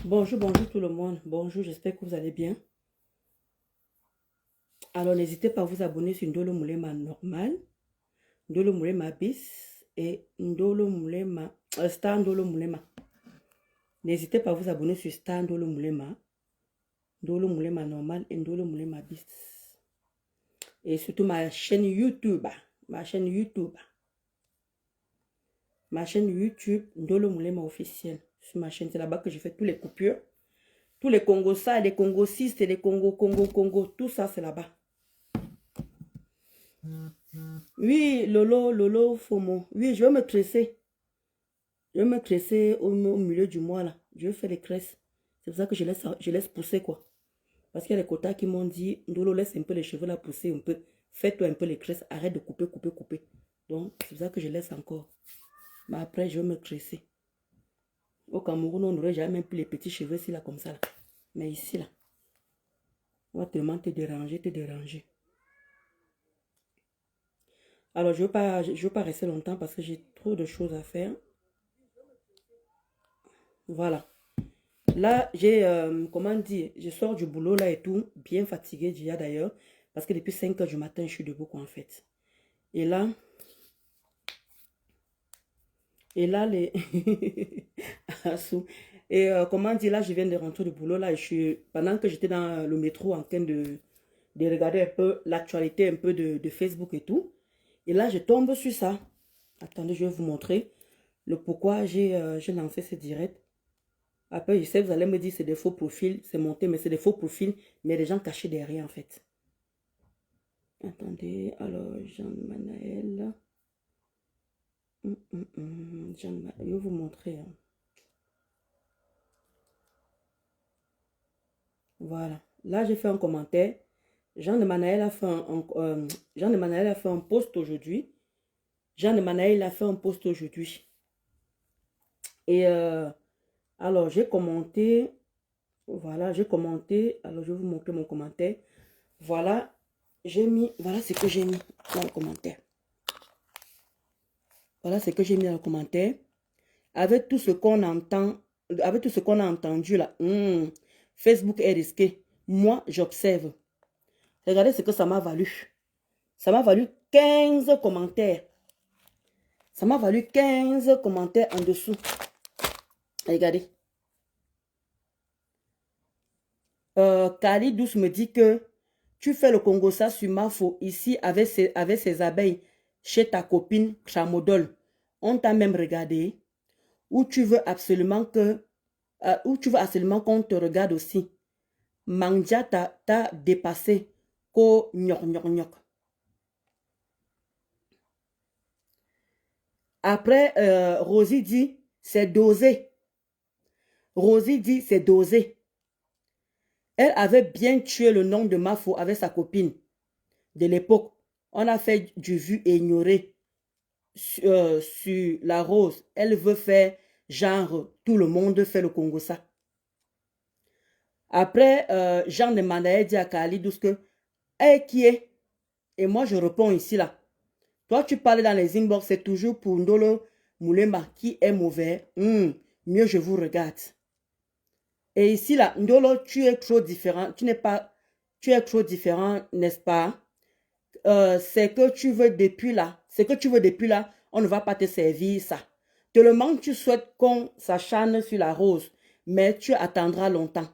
Bonjour, bonjour tout le monde. Bonjour, j'espère que vous allez bien. Alors, n'hésitez pas à vous abonner sur Ndolo Moulema normal, Ndolo Moulema bis et Ndolo Moulema, Star Ndolo Moulema. N'hésitez pas à vous abonner sur Star Ndolo Moulema normal et Ndolo Moulema bis. Et surtout ma chaîne YouTube, ma chaîne YouTube Ndolo Moulema officiel. Sur ma chaîne, c'est là-bas que je fais tous les coupures. Tous les Congos ça, les Congos 6 et les Congo, tout ça c'est là-bas. Oui, Lolo, Fomo. Oui, je vais me tresser. Je vais me tresser au milieu du mois là. Je vais faire les tresses. C'est pour ça que je laisse pousser quoi. Parce qu'il y a les quotas qui m'ont dit, Ndolo, laisse un peu les cheveux là pousser un peu. Fais-toi un peu les tresses. Arrête de couper. Donc, c'est pour ça que je laisse encore. Mais après, je vais me tresser. Au Cameroun, on n'aurait jamais plus les petits cheveux ici là comme ça là. Mais ici là, on va tellement te déranger. Alors, je ne veux pas rester longtemps parce que j'ai trop de choses à faire. Voilà. Là, j'ai, comment dire, je sors du boulot là et tout, bien fatiguée déjà d'ailleurs, parce que depuis 5 heures du matin, je suis debout quoi en fait. Et là, les... et comment dire, là, je viens de rentrer du boulot là, et pendant que j'étais dans le métro en train de regarder un peu l'actualité, un peu de Facebook et tout. Et là, je tombe sur ça. Attendez, je vais vous montrer le pourquoi j'ai lancé ce direct. Après, je sais, vous allez me dire c'est des faux profils, c'est monté, mais c'est des faux profils, mais des gens cachés derrière en fait. Attendez, alors, Jean-Manaël. Je vais vous montrer. Hein. Voilà. Là, j'ai fait un commentaire. Jean de Manaël a fait un post aujourd'hui. Jean de Manaël a fait un post aujourd'hui. Et alors, j'ai commenté. Voilà, j'ai commenté. Alors, je vais vous montrer mon commentaire. Voilà, voilà ce que j'ai mis dans le commentaire. Voilà ce que j'ai mis dans le commentaire. Avec tout ce qu'on entend, avec tout ce qu'on a entendu là, Facebook est risqué. Moi, j'observe. Regardez ce que ça m'a valu. Ça m'a valu 15 commentaires. Ça m'a valu 15 commentaires en dessous. Regardez. Kali Douce me dit que tu fais le Congo ça sur Mafo ici avec ses abeilles chez ta copine Chamodol. On t'a même regardé. Ou tu veux absolument qu'on te regarde aussi. Mandia t'a dépassé. Ko nyok. Après, Rosie dit, c'est dosé. Rosie dit, c'est dosé. Elle avait bien tué le nom de Mafo avec sa copine de l'époque. On a fait du vu et ignoré sur la rose. Elle veut faire genre, tout le monde fait le Congo ça. Après, Jean de Manaël dit à Kali Douce que, hey, qui est? Et moi, je réponds ici là. Toi, tu parles dans les inbox, c'est toujours pour Ndolo Moulema qui est mauvais. Mieux je vous regarde. Et ici là, Ndolo, tu es trop différent. Tu es trop différent, n'est-ce pas? C'est que tu veux depuis là. C'est que tu veux depuis là, on ne va pas te servir ça. Tellement tu souhaites qu'on s'acharne sur la rose, mais tu attendras longtemps.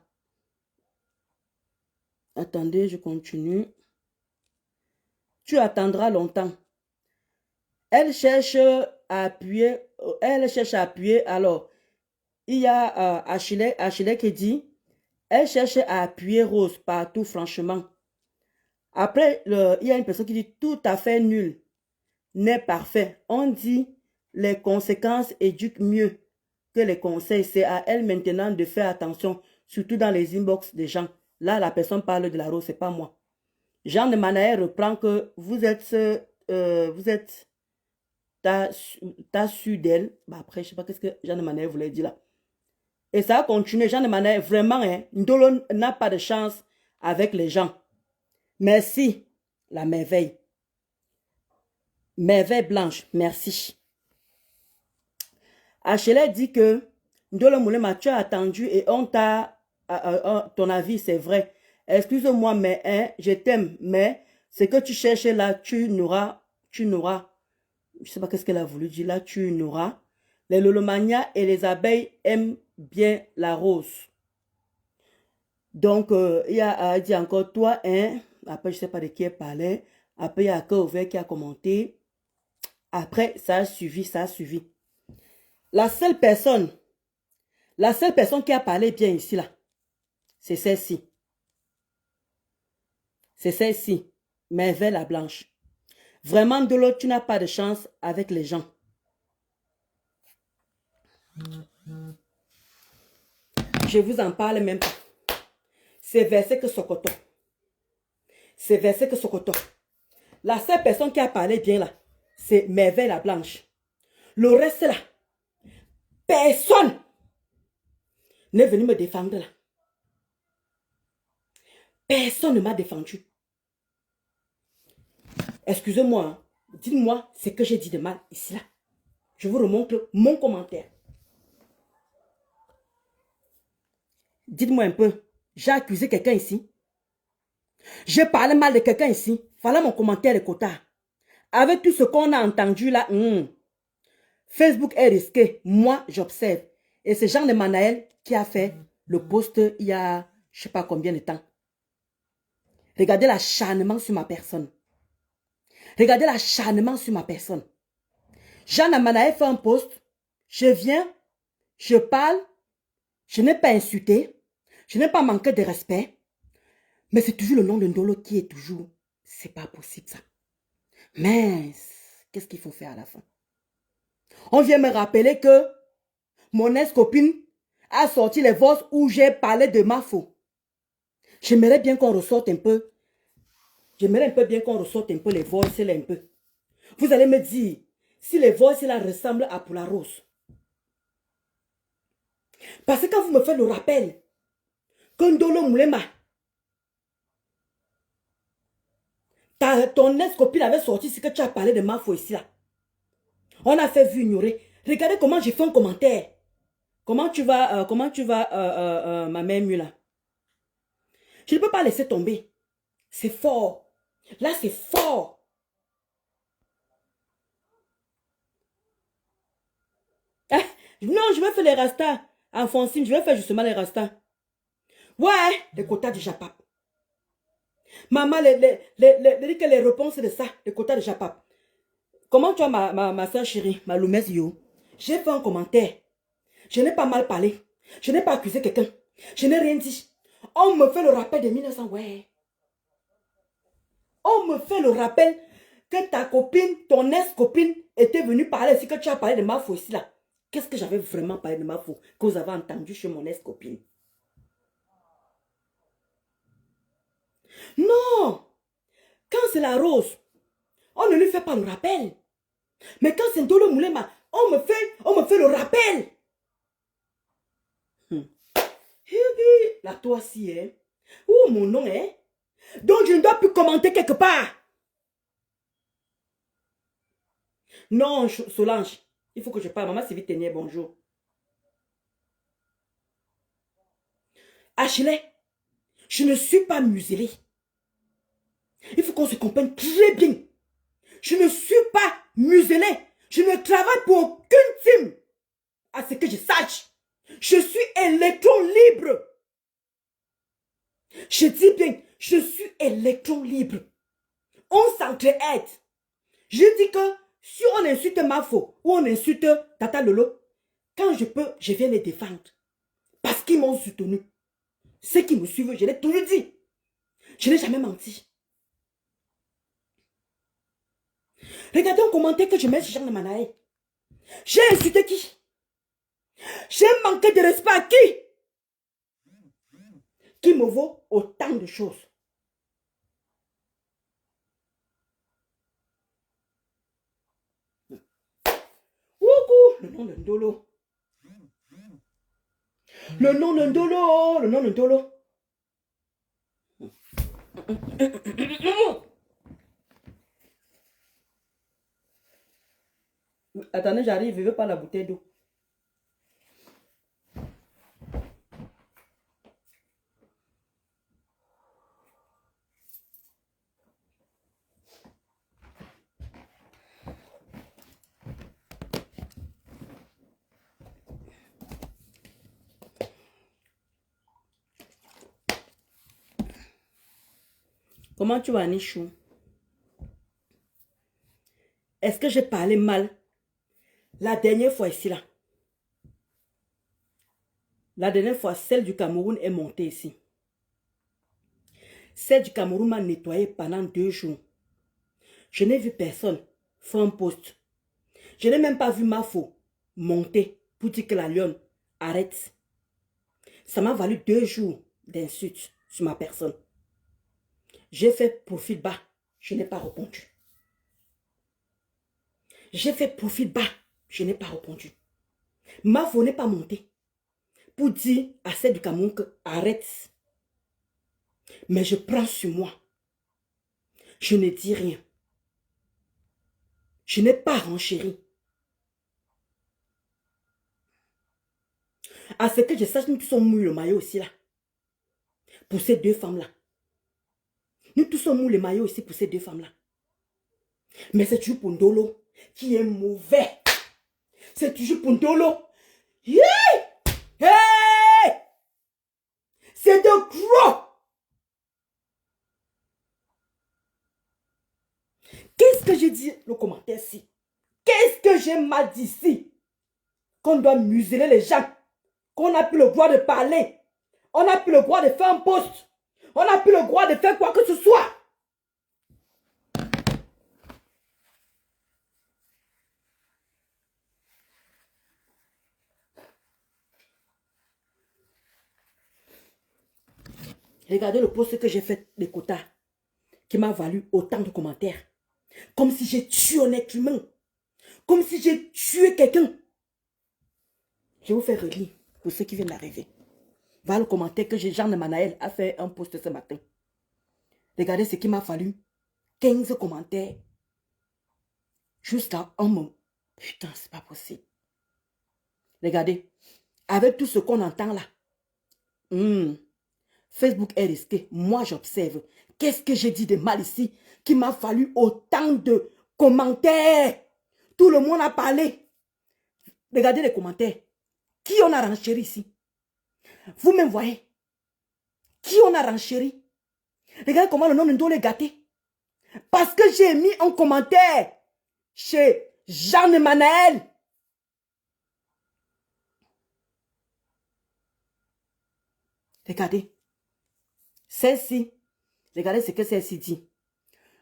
Attendez, je continue. Tu attendras longtemps. Elle cherche à appuyer. Alors, il y a Achille qui dit, elle cherche à appuyer Rose partout, franchement. Après, il y a une personne qui dit, tout à fait nul, n'est parfait. On dit, les conséquences éduquent mieux que les conseils. C'est à elle maintenant de faire attention, surtout dans les inbox des gens. Là, la personne parle de la Rose, c'est pas moi. Jean de Manaël reprend que vous êtes t'as su d'elle. Bah après, je sais pas qu'est-ce que Jean de Manaël voulait dire là. Et ça a continué. Jean de Manaël, vraiment, hein, Ndolo n'a pas de chance avec les gens. Merci, la merveille. Merveille blanche, merci. Achille dit que Ndolo Moulema, tu as attendu et on t'a... ton avis, c'est vrai. Excuse-moi, mais hein, je t'aime, mais ce que tu cherches là, tu n'auras... Je ne sais pas qu'est-ce qu'elle a voulu dire là, tu n'auras. Les lolomanias et les abeilles aiment bien la rose. Donc, il a dit encore, toi, hein, après, je ne sais pas de qui elle parlait. Après, il y a Cœur Ouvert qui a commenté. Après, ça a suivi, ça a suivi. La seule personne qui a parlé bien ici, là, c'est celle-ci. C'est celle-ci. Merveille la Blanche. Vraiment, de l'autre, tu n'as pas de chance avec les gens. Je vous en parle même pas. C'est versé que Sokoto. C'est versé que Sokoto. La seule personne qui a parlé bien là, c'est Merveille la Blanche. Le reste là, personne n'est venu me défendre là. Personne ne m'a défendu. Excusez-moi, hein. Dites-moi ce que j'ai dit de mal ici là. Je vous remontre mon commentaire. Dites-moi un peu, j'ai accusé quelqu'un ici. J'ai parlé mal de quelqu'un ici. Voilà mon commentaire de quota. Avec tout ce qu'on a entendu là, Facebook est risqué. Moi, j'observe. Et c'est Jean de Manaël qui a fait le post il y a je ne sais pas combien de temps. Regardez l'acharnement sur ma personne. Regardez l'acharnement sur ma personne. Jean de Manaël fait un post. Je viens, je parle. Je n'ai pas insulté. Je n'ai pas manqué de respect. Mais c'est toujours le nom de Ndolo qui est toujours. C'est pas possible ça. Mais qu'est-ce qu'il faut faire à la fin? On vient me rappeler que mon ex-copine a sorti les voix où j'ai parlé de ma faute. J'aimerais bien qu'on ressorte un peu. J'aimerais un peu bien qu'on ressorte un peu les voix là un peu. Vous allez me dire si les voix là ressemblent à Poula Rose. Parce que quand vous me faites le rappel que Ndolo Moulema, ton ex-copine avait sorti ce que tu as parlé de ma faute ici là. On a fait vu ignorer. Regardez comment j'ai fait un commentaire. Comment tu vas, ma mère mue là? Je ne peux pas laisser tomber. C'est fort. Là, c'est fort. Ah, non, je vais faire les rastas. Enfantine, je vais faire justement les rastas. Ouais, les quotas du Japap. Maman, les réponses de ça, les quotas de Japap. Comment tu as ma soeur chérie, ma Loumès Yo? J'ai fait un commentaire. Je n'ai pas mal parlé. Je n'ai pas accusé quelqu'un. Je n'ai rien dit. On me fait le rappel de 1900, ouais. On me fait le rappel que ta copine, ton ex-copine, était venue parler. Si que tu as parlé de ma faute ici là. Qu'est-ce que j'avais vraiment parlé de ma faute que vous avez entendu chez mon ex-copine? Non! Quand c'est la rose, on ne lui fait pas le rappel. Mais quand c'est Ndolo Moulema, on me fait le rappel. La toi si, hein? Où mon nom, hein? Donc je ne dois plus commenter quelque part. Non, Solange, il faut que je parle. Maman Sylvie Ténier, bonjour. Achille, je ne suis pas muselée. Il faut qu'on se comprenne très bien. Je ne suis pas muselée. Je ne travaille pour aucune team. À ce que je sache. Je suis électron libre. Je dis bien, je suis électron libre. On s'entraide. Je dis que si on insulte Mafo ou on insulte Tata Lolo, quand je peux, je viens les défendre. Parce qu'ils m'ont soutenu. Ceux qui me suivent, je l'ai toujours dit. Je n'ai jamais menti. Regardez un commentaire que je mets sur Jean de Manaël. J'ai insulté qui? J'ai manqué de respect à qui? Qui me vaut autant de choses. Wouhou, le nom de Ndolo. Le nom de Ndolo, le nom de Ndolo. Attendez, j'arrive, je veux pas la bouteille d'eau. Comment tu vas, Nichou? Est-ce que j'ai parlé mal la dernière fois ici, là? La dernière fois, celle du Cameroun est montée ici. Celle du Cameroun m'a nettoyé pendant 2 jours. Je n'ai vu personne faire un post. Je n'ai même pas vu ma faux monter pour dire que la lionne arrête. Ça m'a valu 2 jours d'insultes sur ma personne. J'ai fait profil bas. Je n'ai pas répondu. J'ai fait profil bas. Je n'ai pas répondu. Ma faux n'est pas montée pour dire à celle du Cameroun que arrête. Mais je prends sur moi. Je ne dis rien. Je n'ai pas renchéri. À ce que je sache, nous tous sommes mous le maillot aussi là. Pour ces 2 femmes-là. Nous tous sommes mous le maillot aussi pour ces 2 femmes-là. Mais c'est toujours pour Ndolo qui est mauvais. C'est toujours pour Ndolo. Yeah! Hey! C'est de gros. Qu'est-ce que j'ai dit le commentaire ici? Qu'est-ce que j'ai mal dit ici? Qu'on doit museler les gens. Qu'on n'a plus le droit de parler. On n'a plus le droit de faire un post. On n'a plus le droit de faire quoi que ce soit. Regardez le post que j'ai fait des quotas. Qui m'a valu autant de commentaires. Comme si j'ai tué un être humain. Comme si j'ai tué quelqu'un. Je vais vous faire relire pour ceux qui viennent d'arriver. Voilà le commentaire que Jean de Manaël a fait un post ce matin. Regardez ce qui m'a fallu. 15 commentaires. Jusqu'à un moment. Putain, c'est pas possible. Regardez. Avec tout ce qu'on entend là. Facebook est risqué. Moi, j'observe. Qu'est-ce que j'ai dit de mal ici qui m'a fallu autant de commentaires? Tout le monde a parlé. Regardez les commentaires. Qui on a renchéri ici? Vous-même voyez. Qui on a renchéri? Regardez comment le nom de Ndolo est gâté. Parce que j'ai mis un commentaire chez Jean de Manaël. Regardez. Celle-ci. Regardez ce que celle-ci dit.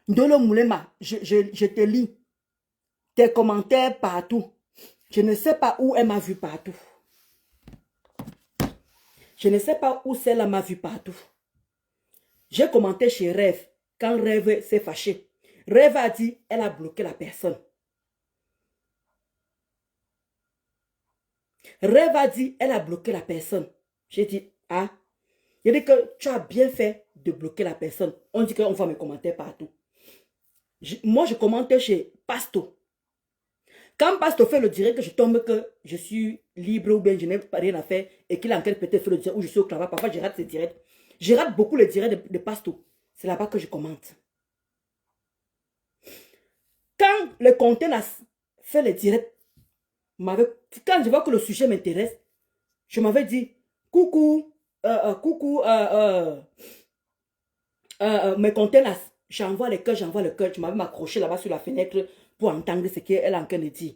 Ndolo Moulema, je te lis. Tes commentaires partout. Je ne sais pas où elle m'a vu partout. Je ne sais pas où celle-là m'a vu partout. J'ai commenté chez Rêve. Quand Rêve s'est fâché. Rêve a dit, elle a bloqué la personne. Rêve a dit, elle a bloqué la personne. J'ai dit, ah. Il dit que tu as bien fait de bloquer la personne. On dit qu'on voit mes commentaires partout. Moi, je commentais chez Pasto. Quand Pasto fait le direct, je tombe que je suis libre ou bien je n'ai rien à faire et qu'il a encore peut-être fait le direct ou je suis au travail. Parfois, je rate ces directs. Je rate beaucoup les directs de Pasto. C'est là-bas que je commente. Quand le conteneur fait les directs, quand je vois que le sujet m'intéresse, je m'avais dit, coucou, mes conteneurs, j'envoie le cœur. Je m'avais m'accroché là-bas sur la fenêtre pour entendre ce qu'elle a en train de dire.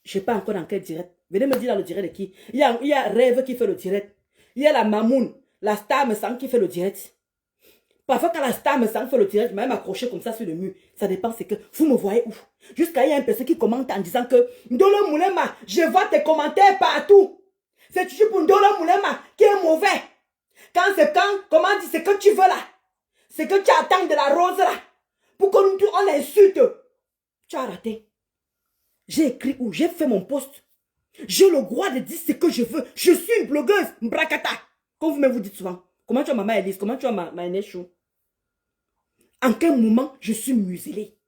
Je ne sais pas encore dans quel direct. Venez me dire dans le direct de qui. Il y a Rêve qui fait le direct. Il y a la Mamoun, la star me semble qui fait le direct. Parfois quand la star me semble fait le direct, je m'avais m'accroché comme ça sur le mur. Ça dépend, c'est que vous me voyez où. Jusqu'à il y a une personne qui commente en disant que Ndolo Moulema, je vois tes commentaires partout. C'est toujours pour Ndolo Moulema qui est mauvais. Comment dire, c'est que tu veux là. C'est que tu attends de la rose là. Pour qu'on on insulte. Tu as raté. J'ai écrit où? J'ai fait mon post. J'ai le droit de dire ce que je veux. Je suis une blogueuse, mbrakata. Comme vous-même vous dites souvent. Comment tu as maman Elise? Comment tu as ma Nechou? En quel moment je suis muselée?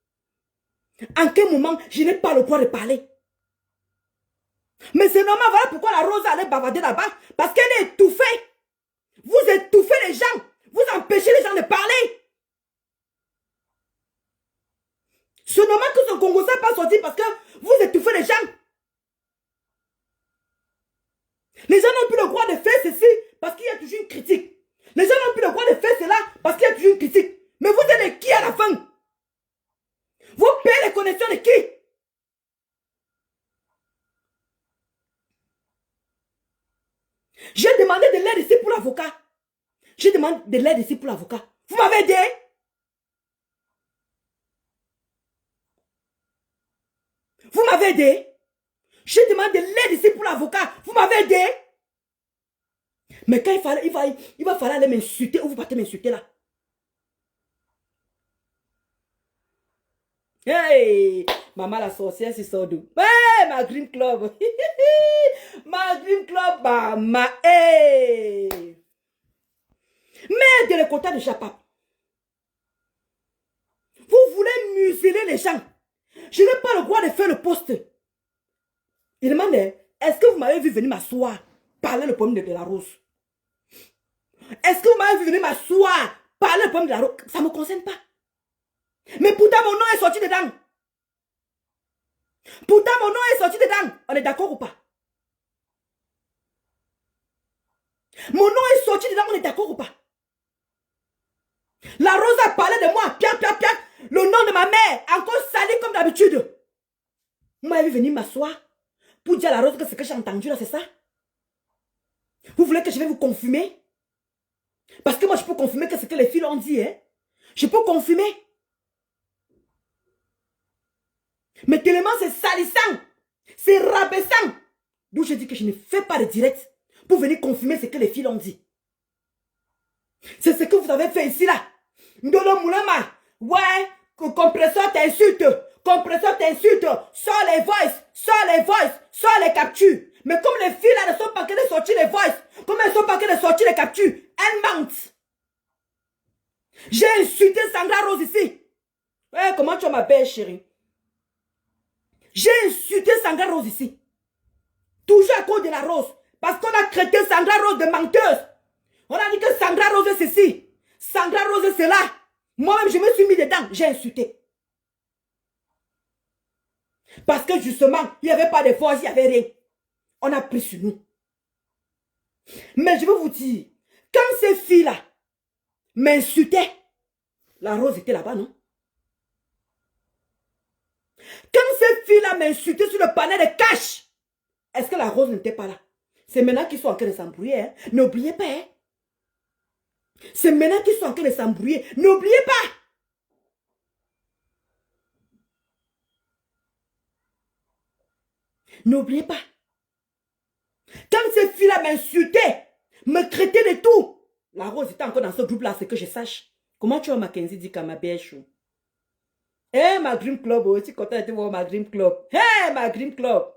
En quel moment je n'ai pas le droit de parler? Mais c'est normal, voilà pourquoi la Rose allait bavarder là-bas. Parce qu'elle est étouffée. Vous étouffez les gens. Vous empêchez les gens de parler. C'est normal que ce Congo ne pas sortir parce que vous étouffez les gens. Les gens n'ont plus le droit de faire ceci parce qu'il y a toujours une critique. Les gens n'ont plus le droit de faire cela parce qu'il y a toujours une critique. Mais vous êtes de qui à la fin? Vous payez les connexions de qui? J'ai demandé de l'aide ici pour l'avocat. J'ai demandé de l'aide ici pour l'avocat. Vous m'avez aidé? Vous m'avez aidé? J'ai demandé de l'aide ici pour l'avocat. Vous m'avez aidé? Mais quand il va falloir aller m'insulter ou vous partez m'insulter là. Hey! Maman la sorcière, c'est ça d'où? Hey! Ma Green Club! Ma Green Club, maman! Hey! Mais de le côté de Japap. Vous voulez museler les gens. Je n'ai pas le droit de faire le poste. Il demandait, est-ce que vous m'avez vu venir m'asseoir, parler le problème de la rose? Est-ce que vous m'avez vu venir m'asseoir, parler le problème de la rose? Ça ne me concerne pas. Mais pourtant, mon nom est sorti dedans. Pourtant, mon nom est sorti dedans. On est d'accord ou pas? Mon nom est sorti dedans, on est d'accord ou pas? La rose a parlé de moi, piac, piac, piac. Le nom de ma mère, encore sali comme d'habitude. Vous m'avez vu venir m'asseoir pour dire à la rose que ce que j'ai entendu là, c'est ça? Vous voulez que je vais vous confirmer? Parce que moi, je peux confirmer que ce que les filles ont dit, hein? Je peux confirmer. Mais tellement c'est salissant, c'est rabaissant. D'où je dis que je ne fais pas de direct pour venir confirmer ce que les filles ont dit. C'est ce que vous avez fait ici là. Ndolo Moulama, ouais, compresseur t'insulte, sors les voices, sors les captures. Mais comme les filles là ne sont pas que de sortir les voices, comme elles ne sont pas que de sortir les captures, elles mentent. J'ai insulté Sandra Rose ici. Ouais, comment tu m'appelles chérie? J'ai insulté Sandra Rose ici. Toujours à cause de la rose. Parce qu'on a traité Sandra Rose de menteuse. On a dit que Sandra Rose c'est ceci. Sandra Rose c'est là. Moi-même je me suis mis dedans. J'ai insulté. Parce que justement, il n'y avait pas de voix, il n'y avait rien. On a pris sur nous. Mais je veux vous dire, quand ces filles-là m'insultaient, la rose était là-bas, non? Quand ces filles-là m'insultaient sur le panel de cash, est-ce que la rose n'était pas là? C'est maintenant qu'ils sont en train de s'embrouiller. Hein? N'oubliez pas. Hein? C'est maintenant qu'ils sont en train de s'embrouiller. N'oubliez pas. N'oubliez pas. Quand ces filles-là m'insultaient, me traitaient de tout, la rose était encore dans ce groupe-là, c'est que je sache. Comment tu vois Mackenzie dit qu'à ma belle chou? Eh, ma Dream Club, oh, tu es content de voir ma Dream Club. Eh, ma Dream Club.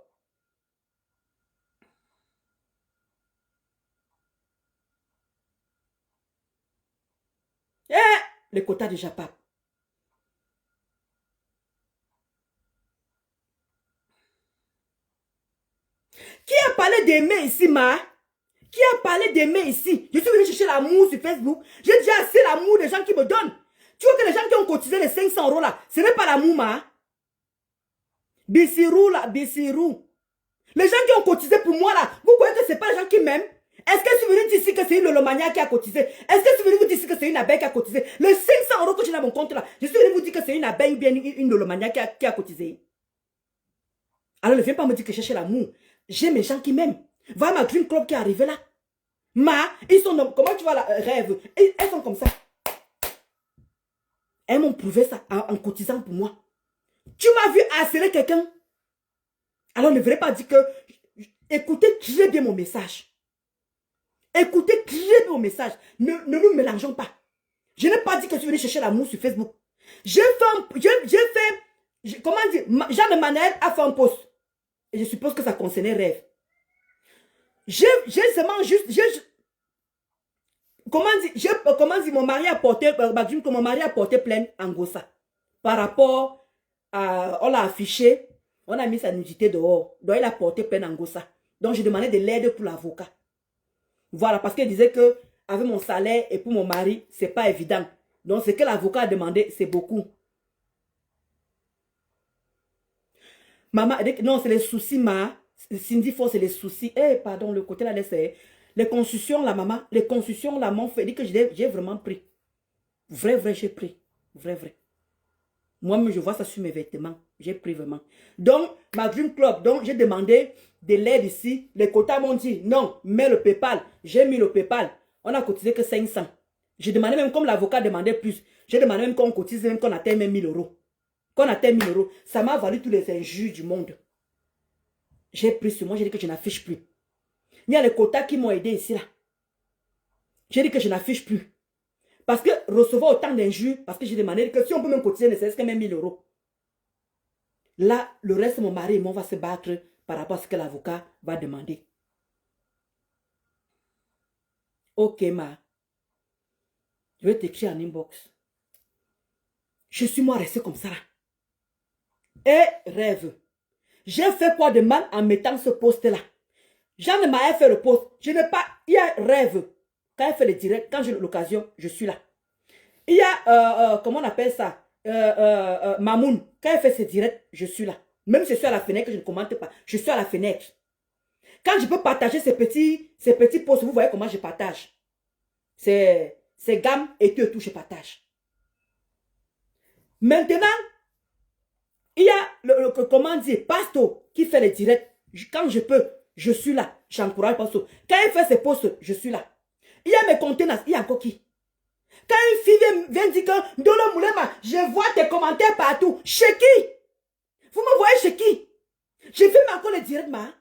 Eh, le quota de Japap. Qui a parlé d'aimer ici, ma? Qui a parlé d'aimer ici? Je suis venu chercher l'amour sur Facebook. J'ai déjà assez l'amour des gens qui me donnent. Tu vois que les gens qui ont cotisé les 500 € là, ce n'est pas l'amour, ma. Bessirou là, Bessirou. Les gens qui ont cotisé pour moi là, vous croyez que ce n'est pas les gens qui m'aiment? Est-ce que je suis venu dire ici que c'est une Lolomania qui a cotisé? Est-ce que je suis venu vous dire ici que c'est une abeille qui a cotisé? Les 500 € que j'ai dans mon compte là, je suis venu vous dire que c'est une abeille ou bien une Lolomania qui a cotisé. Alors ne viens pas me dire que je cherche l'amour. J'ai mes gens qui m'aiment. Voilà ma Dream Club qui est arrivée là. Ils sont dans, comment tu vois la rêve? Elles sont comme ça. Elles m'ont prouvé ça en cotisant pour moi. Tu m'as vu harceler quelqu'un? Alors ne venez pas dire que... Écoutez très bien mon message. Écoutez très bien mon message. Ne nous mélangeons pas. Je n'ai pas dit que tu venais chercher l'amour sur Facebook. J'ai fait... Comment dire? Jean de Manel a fait un post. Et je suppose que ça concernait rêve. J'ai seulement juste... Comment dire, mon mari a porté... mon mari a porté plainte en Gossa. Par rapport à... On l'a affiché. On a mis sa nudité dehors. Donc il a porté plainte en Gossa. Donc je demandais de l'aide pour l'avocat. Voilà, parce qu'il disait que avec mon salaire et pour mon mari, c'est pas évident. Donc ce que l'avocat a demandé, c'est beaucoup. Maman, non, c'est les soucis, ma. Cindy Ford, c'est les soucis. Eh, pardon, le côté là, c'est Les concessions, la maman, les concessions, la m'ont fait dire que j'ai vraiment pris. Vrai, j'ai pris. Vrai. Moi-même, je vois ça sur mes vêtements. J'ai pris vraiment. Donc, ma Dream Club, donc j'ai demandé de l'aide ici. Les quotas m'ont dit, non, mets le PayPal. J'ai mis le PayPal. On a cotisé que 500. J'ai demandé même, comme l'avocat demandait plus, j'ai demandé même qu'on cotise, même qu'on atteigne même 1000 euros. Qu'on atteigne 1000 euros. Ça m'a valu tous les injures du monde. J'ai pris sur moi, j'ai dit que je n'affiche plus. Il y a les quotas qui m'ont aidé ici, là. J'ai dit que je n'affiche plus. Parce que recevoir autant d'injures, parce que j'ai demandé que si on peut même cotiser, ne serait-ce que même 1000 euros. Là, le reste, mon mari et moi, on va se battre par rapport à ce que l'avocat va demander. Ok, ma. Je vais t'écrire en inbox. Je suis moi resté comme ça. Et rêve. J'ai fait quoi de mal en mettant ce post-là? Jean m'a fait le post. Je n'ai pas... Il y a rêve. Quand elle fait le direct, quand j'ai l'occasion, je suis là. Il y a, comment on appelle ça? Mamoun. Quand elle fait ses directs, je suis là. Même si je suis à la fenêtre, je ne commente pas. Je suis à la fenêtre. Quand je peux partager ces petits posts, vous voyez comment je partage. C'est gamme et tout, je partage. Maintenant, il y a, comment dire, Pasto qui fait les directs. Quand je peux, je suis là. J'encourage Pasto. Quand il fait ses posts, je suis là. Il y a mes conteneurs. Il y a encore qui? Quand une fille vient dire que Ndolo Moulema, je vois tes commentaires partout. Chez qui? Vous me voyez chez qui? Je fais encore les directs, ma.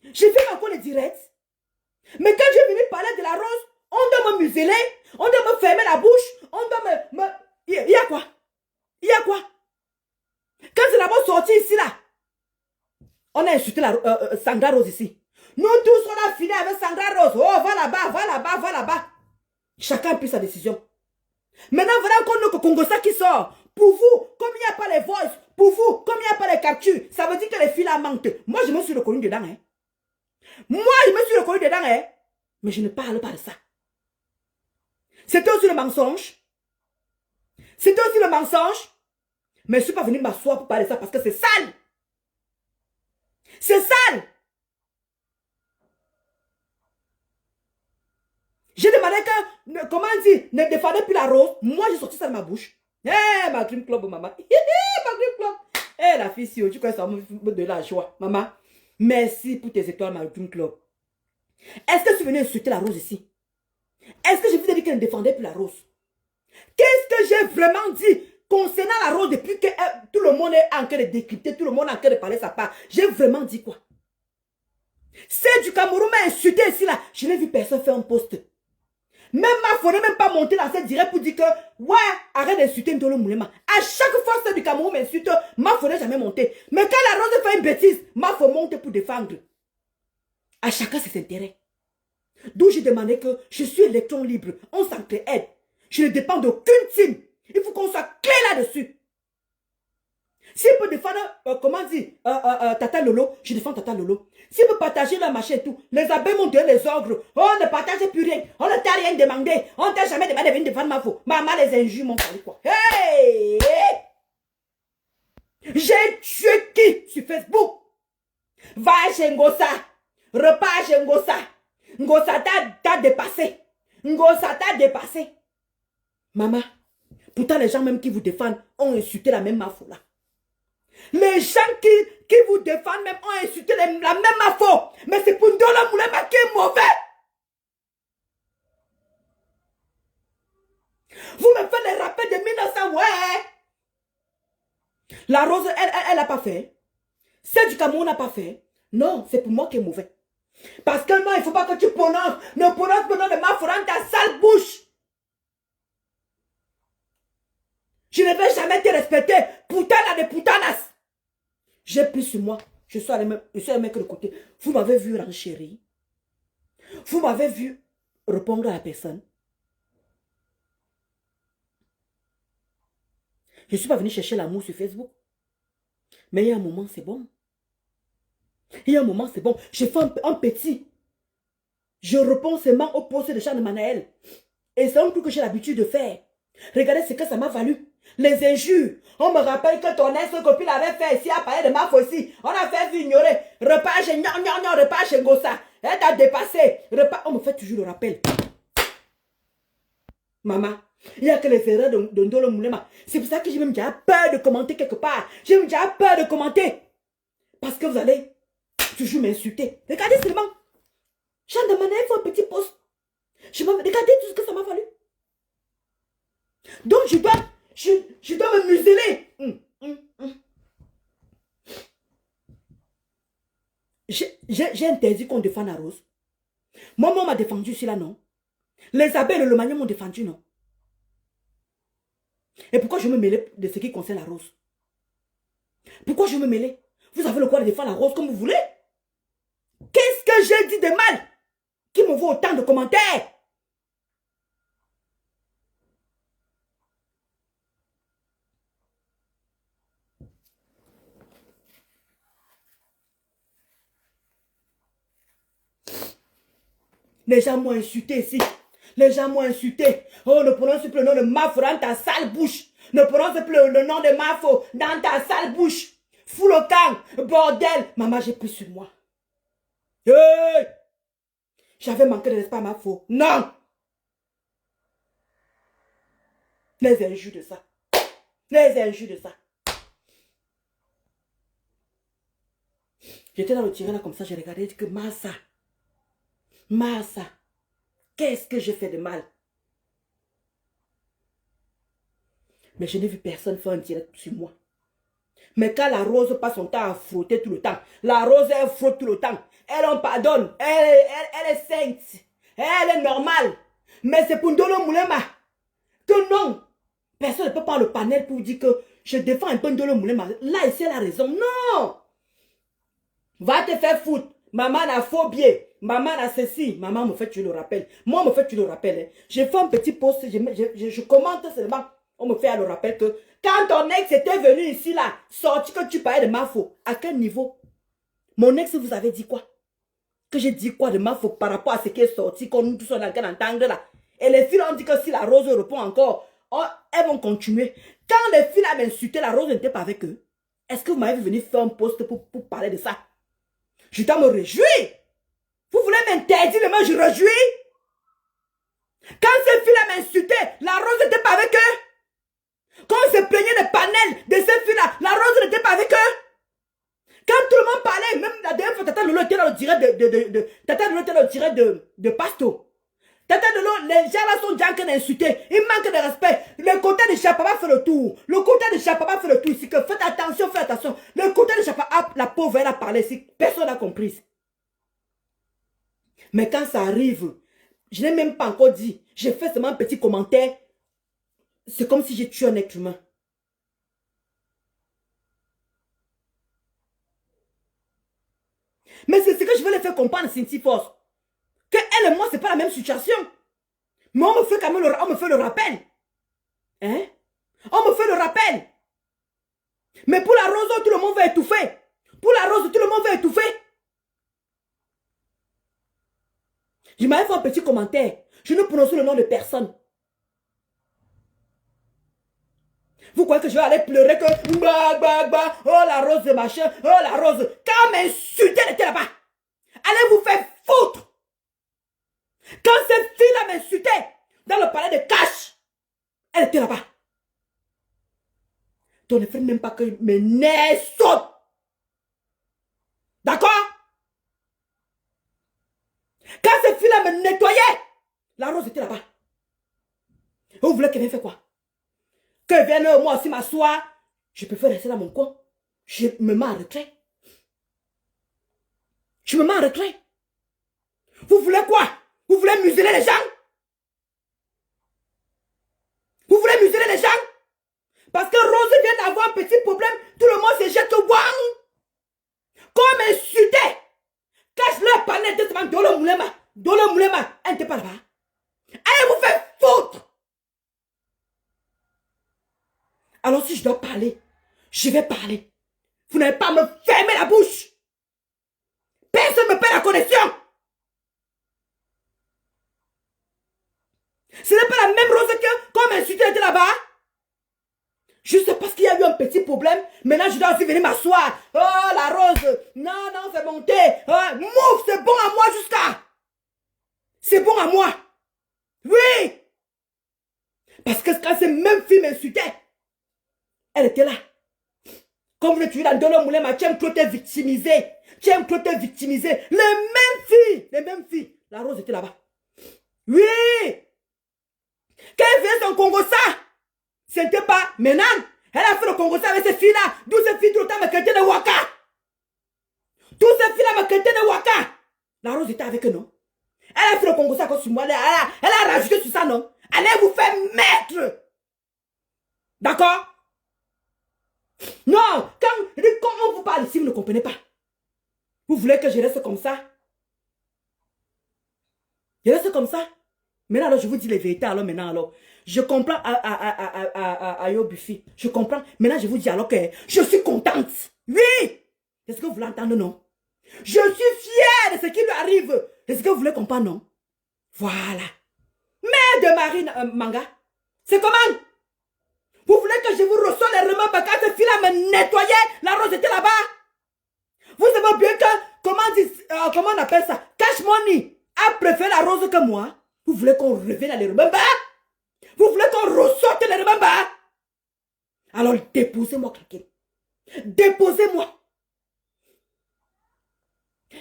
Je fais encore les directs. Mais quand je venais parler de la rose, on doit me museler, on doit me fermer la bouche, on doit me... Il y a quoi? Il y a quoi? Quand c'est là-bas sorti ici, là, on a insulté la Sandra Rose ici. Nous tous, on a fini avec Sandra Rose. Oh, va là-bas, va là-bas, va là-bas. Chacun a pris sa décision. Maintenant, voilà encore le Congosa qui sort. Pour vous, comme il n'y a pas les voices, pour vous, comme il n'y a pas les captures, ça veut dire que les filles là mentent. Moi, je me suis reconnu dedans. Hein. Moi, je me suis reconnu dedans. Hein. Mais je ne parle pas de ça. C'était aussi le mensonge. C'était aussi le mensonge. Mais je ne suis pas venu m'asseoir pour parler de ça parce que c'est sale. C'est sale. J'ai demandé que, comment dire, ne défendez plus la rose. Moi, j'ai sorti ça de ma bouche. Eh, ma Dream Club, maman. Ma Dream Club. Eh, la fille, si tu connais ça, de la joie. Maman, merci pour tes étoiles, ma Dream Club. Est-ce que tu venais insulter la rose ici? Est-ce que je vous ai dit qu'elle ne défendait plus la rose? Qu'est-ce que j'ai vraiment dit concernant la rose depuis que tout le monde est en train de décrypter, tout le monde est en train de parler sa part? J'ai vraiment dit quoi? C'est du Cameroun m'a insulté ici, là. Je n'ai vu personne faire un post. Même ma n'est même pas monter dans cette direct pour dire que ouais, arrête d'insulter Ndolo Moulema. À chaque fois que c'est du Cameroun m'insulte, ma n'est jamais monté. Mais quand la rose fait une bêtise, ma monte pour défendre. À chacun ses intérêts. D'où j'ai demandé que je suis électron libre. On s'entraide. Je ne dépends d'aucune team. Il faut qu'on soit clair là-dessus. S'il peut défendre, comment dire, Tata Lolo, je défends Tata Lolo. S'il peut partager la machin et tout, les abeilles m'ont donné les ordres. On ne partage plus rien. On ne t'a rien demandé. On ne t'a jamais demandé de venir défendre ma faute. Maman, les injures m'ont parlé quoi. Hey! J'ai tué qui sur Facebook? Va chez Ngosa. Repars chez Ngosa. Ngosa t'a dépassé. Ngosa t'a dépassé. Maman, pourtant les gens même qui vous défendent ont insulté la même mafo là. Les gens qui vous défendent même ont insulté la même mafo. Mais c'est pour Ndolo Moulema qui est mauvais. Vous me faites les rappels de 1900, ouais. La rose, elle n'a pas fait. Celle du Cameroun n'a pas fait. Non, c'est pour moi qui est mauvais. Parce que non, il ne faut pas que tu prononces. Ne prononce pas le nom de mafo dans ta sale bouche. Je ne vais jamais te respecter. Putana de putanas. J'ai pris sur moi. Je suis un mec de côté. Vous m'avez vu renchérir. Vous m'avez vu répondre à la personne. Je ne suis pas venu chercher l'amour sur Facebook. Mais il y a un moment, c'est bon. Il y a un moment, c'est bon. Je fais un petit. Je réponds seulement au poste de Charles Manaël. Et c'est un truc que j'ai l'habitude de faire. Regardez ce que ça m'a valu. Les injures. On me rappelle que ton ex-copine avait fait ici, à parler de ma fausse. On a fait ignorer. Repars chez repas chez Ngosa. Elle t'a dépassé. On me fait toujours le rappel. Maman, il n'y a que les erreurs de Ndolo Moulema. C'est pour ça que j'ai même déjà peur de commenter quelque part. J'ai même déjà peur de commenter. Parce que vous allez toujours m'insulter. Regardez seulement. J'ai demandé un petit poste. Regardez tout ce que ça m'a fallu. Donc je dois me museler. J'ai interdit qu'on défende la Rose. Moi, m'a défendu ici là, non. Les abeilles et le magnon m'ont défendu, non. Et pourquoi je me mêlais de ce qui concerne la Rose? Pourquoi je me mêlais? Vous avez le droit de défendre la Rose comme vous voulez. Qu'est-ce que j'ai dit de mal qui me vaut autant de commentaires? Les gens m'ont insulté ici. Les gens m'ont insulté. Oh, ne prononce plus le nom de Mafo dans ta sale bouche. Ne prononce plus le nom de Mafo dans ta sale bouche. Fous le camp, bordel. Maman, j'ai pris sur moi. Hey! J'avais manqué de respect à Mafo. Non! Les injures de ça. Les injures de ça. J'étais dans le tiré là comme ça, j'ai regardé et dit que Massa, qu'est-ce que j'ai fait de mal? Mais je n'ai vu personne faire un direct sur moi. Mais quand la Rose passe son temps à frotter tout le temps, la Rose elle frotte tout le temps, elle en pardonne, elle est sainte, elle est normale. Mais c'est pour Ndolo Moulema que non, personne ne peut prendre le panel pour dire que je défends un peu Ndolo Moulema. Là, c'est la raison. Non! Va te faire foutre. Maman a phobie. Maman a ceci. Maman me fait, tu le rappelles. Moi, me fait, tu le rappelles. J'ai fait un petit post. Je commente seulement. On me fait le rappel que quand ton ex était venu ici, là, sorti que tu parlais de Mafo, à quel niveau? Mon ex vous avez dit quoi? Que j'ai dit quoi de Mafo par rapport à ce qui est sorti, qu'on nous tous on a entendre là. Et les filles ont dit que si la Rose répond encore, elles vont continuer. Quand les filles m'insulté, la Rose n'était pas avec eux. Est-ce que vous m'avez venu faire un post pour parler de ça? Je dois me réjouir. Vous voulez m'interdire de me réjouir? Quand ces filles m'insulté, la Rose n'était pas avec eux. Quand on se plaignait des panels de ces filles-là, la Rose n'était pas avec eux. Quand tout le monde parlait, même la dernière fois, Tata Lolo était dans le direct Tata Lolo était dans le direct de Pasto. Tata Lolo, les gens là sont déjà en train d'insulter. Il manque de respect. Le côté de Chapapa fait le tour. Le côté de Chapapa fait le tour ici. Que faites attention, faites attention. Le côté de Chapapa, la pauvre, elle a parlé ici. Personne n'a compris. Mais quand ça arrive, je n'ai même pas encore dit. J'ai fait seulement un petit commentaire. C'est comme si j'ai tué un être humain. Mais c'est ce que je veux les faire comprendre, Cynthia Force. Que elle et moi, c'est pas la même situation. Mais on me fait quand même on me fait le rappel. Hein? On me fait le rappel. Mais pour la Rose, tout le monde va étouffer. Pour la Rose, tout le monde va étouffer. Je m'avais fait un petit commentaire. Je ne prononce le nom de personne. Vous croyez que je vais aller pleurer que oh la Rose de machin, oh la Rose. Quand m'insulter, elle était là-bas. Allez vous faire foutre. Quand cette fille-là m'insultait dans le palais de Cash, elle était là-bas. Donc ne faites même pas que mes nerfs sautent. D'accord? Quand cette fille-là me nettoyait, la Rose était là-bas. Vous voulez qu'elle vienne faire quoi? Qu'elle vienne moi aussi m'asseoir. Je préfère rester dans mon coin. Je me mets en retrait. Je me mets en retrait. Vous voulez quoi? Vous voulez museler les gens? Vous voulez museler les gens? Parce que Rose vient d'avoir un petit problème, tout le monde se jette au wang. Comme insulté. Cache leur panel de ce Dolo Moulema. Dolo Moulema, elle n'était pas là-bas. Allez vous faire foutre. Alors si je dois parler, je vais parler. Vous n'allez pas me fermer la bouche. Personne ne me paie la connexion. Ce n'est pas la même Rose que comme insulté était là-bas. Juste parce qu'il y a eu un petit problème, maintenant je dois aussi venir m'asseoir. Oh la Rose, non, c'est monté. Oh, mouf, c'est bon à moi jusqu'à c'est bon à moi. Oui. Parce que quand ces mêmes filles m'insultaient, elle était là. Comme le tuer dans Dolo Moulema, tu aimes trop te victimiser. Tu aimes trop te victimiser. Les mêmes filles. La Rose était là-bas. Oui. Quand elle faisait son Congo ça, c'était pas Ménan. Elle a fait le Congo ça avec ces filles-là. D'où ces filles tout le temps me quittent de Waka. Tous ces filles-là me quittent de Waka. La Rose était avec eux, non? Elle a fait le Congo ça sur moi. Elle a rajouté sur ça, non? Allez vous faire mettre. D'accord? Non, quand on vous parle ici, vous ne comprenez pas. Vous voulez que je reste comme ça? Je reste comme ça? Maintenant, alors, je vous dis les vérités, alors, maintenant, alors. Je comprends à Yo Buffy. Je comprends. Maintenant, je vous dis alors que je suis contente. Oui! Est-ce que vous voulez entendre, non? Je suis fière de ce qui lui arrive. Est-ce que vous voulez comprendre, non? Voilà. Mère de Marine Manga, c'est comment? Vous voulez que je vous reçoive les remords quand cette fille-là me nettoyait? La Rose était là-bas. Vous savez bien que, comment on appelle ça? Cash Money a préféré la Rose que moi. Vous voulez qu'on revienne à les remords? Vous voulez qu'on ressorte les remords? Alors déposez-moi quelqu'un. Déposez-moi.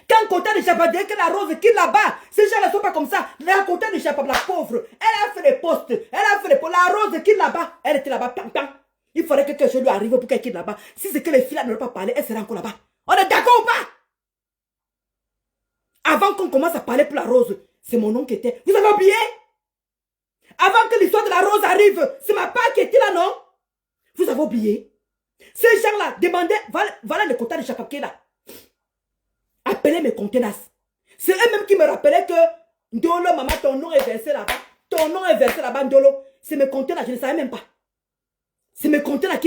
Quand Kota de Chapa dit que la Rose quitte là-bas, ces gens ne sont pas comme ça. La Kota de Chapa, la pauvre, elle a fait des postes. Elle a fait des postes. La Rose quitte là-bas. Elle était là-bas. Pam, pam. Il faudrait que quelque chose lui arrive pour qu'elle quitte là-bas. Si c'est que les filles ne veulent pas parler, elle sera encore là-bas. On est d'accord ou pas? Avant qu'on commence à parler pour la Rose, c'est mon nom qui était. Vous avez oublié? Avant que l'histoire de la Rose arrive, c'est ma part qui était là, non? Vous avez oublié? Ces gens-là demandaient, voilà le Kota de Chapa qui est là. Appelez mes contenants. C'est eux-mêmes qui me rappelaient que Ndolo, maman, ton nom est versé là-bas. Ton nom est versé là-bas, Ndolo. C'est mes contenants, je ne savais même pas. C'est mes contenants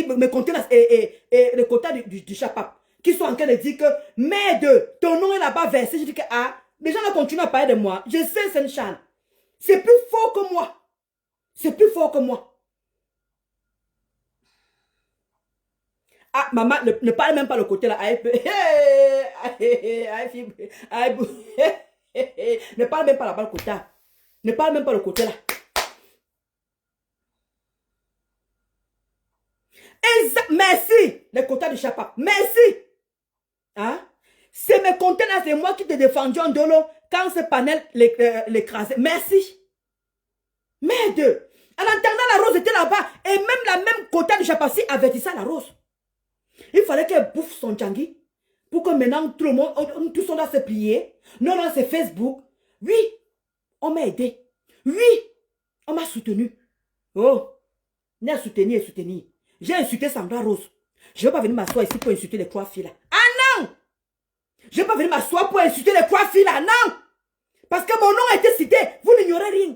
et les quotas du Chapap qui sont en train de dire que, merde, ton nom est là-bas versé. Je dis que, ah, les gens là continuent à parler de moi. Je sais, c'est une chane. C'est plus fort que moi. C'est plus fort que moi. Ah, maman, ne parle même pas le côté là. Ne parle même pas là-bas le côté. Ne parle même pas le côté là. Merci, les quotas du Chapa. Merci. Hein? C'est mes contenants, c'est moi qui te défendis en dolo quand ce panel l'écrasait. Merci. Merde. En entendant la Rose était là-bas. Et même la même quota du Chapa si avertissait la Rose. Il fallait qu'elle bouffe son tchangui pour que maintenant tout le monde, tous on doit se plier. Non, non, c'est Facebook. Oui, on m'a aidé. Oui, on m'a soutenu. Oh, on a soutenu et soutenu. J'ai insulté Sandra Rose. Je ne vais pas venir m'asseoir ici pour insulter les trois filles là. Ah non! Je ne vais pas venir m'asseoir pour insulter les trois filles là. Non! Parce que mon nom a été cité. Vous n'ignorez rien.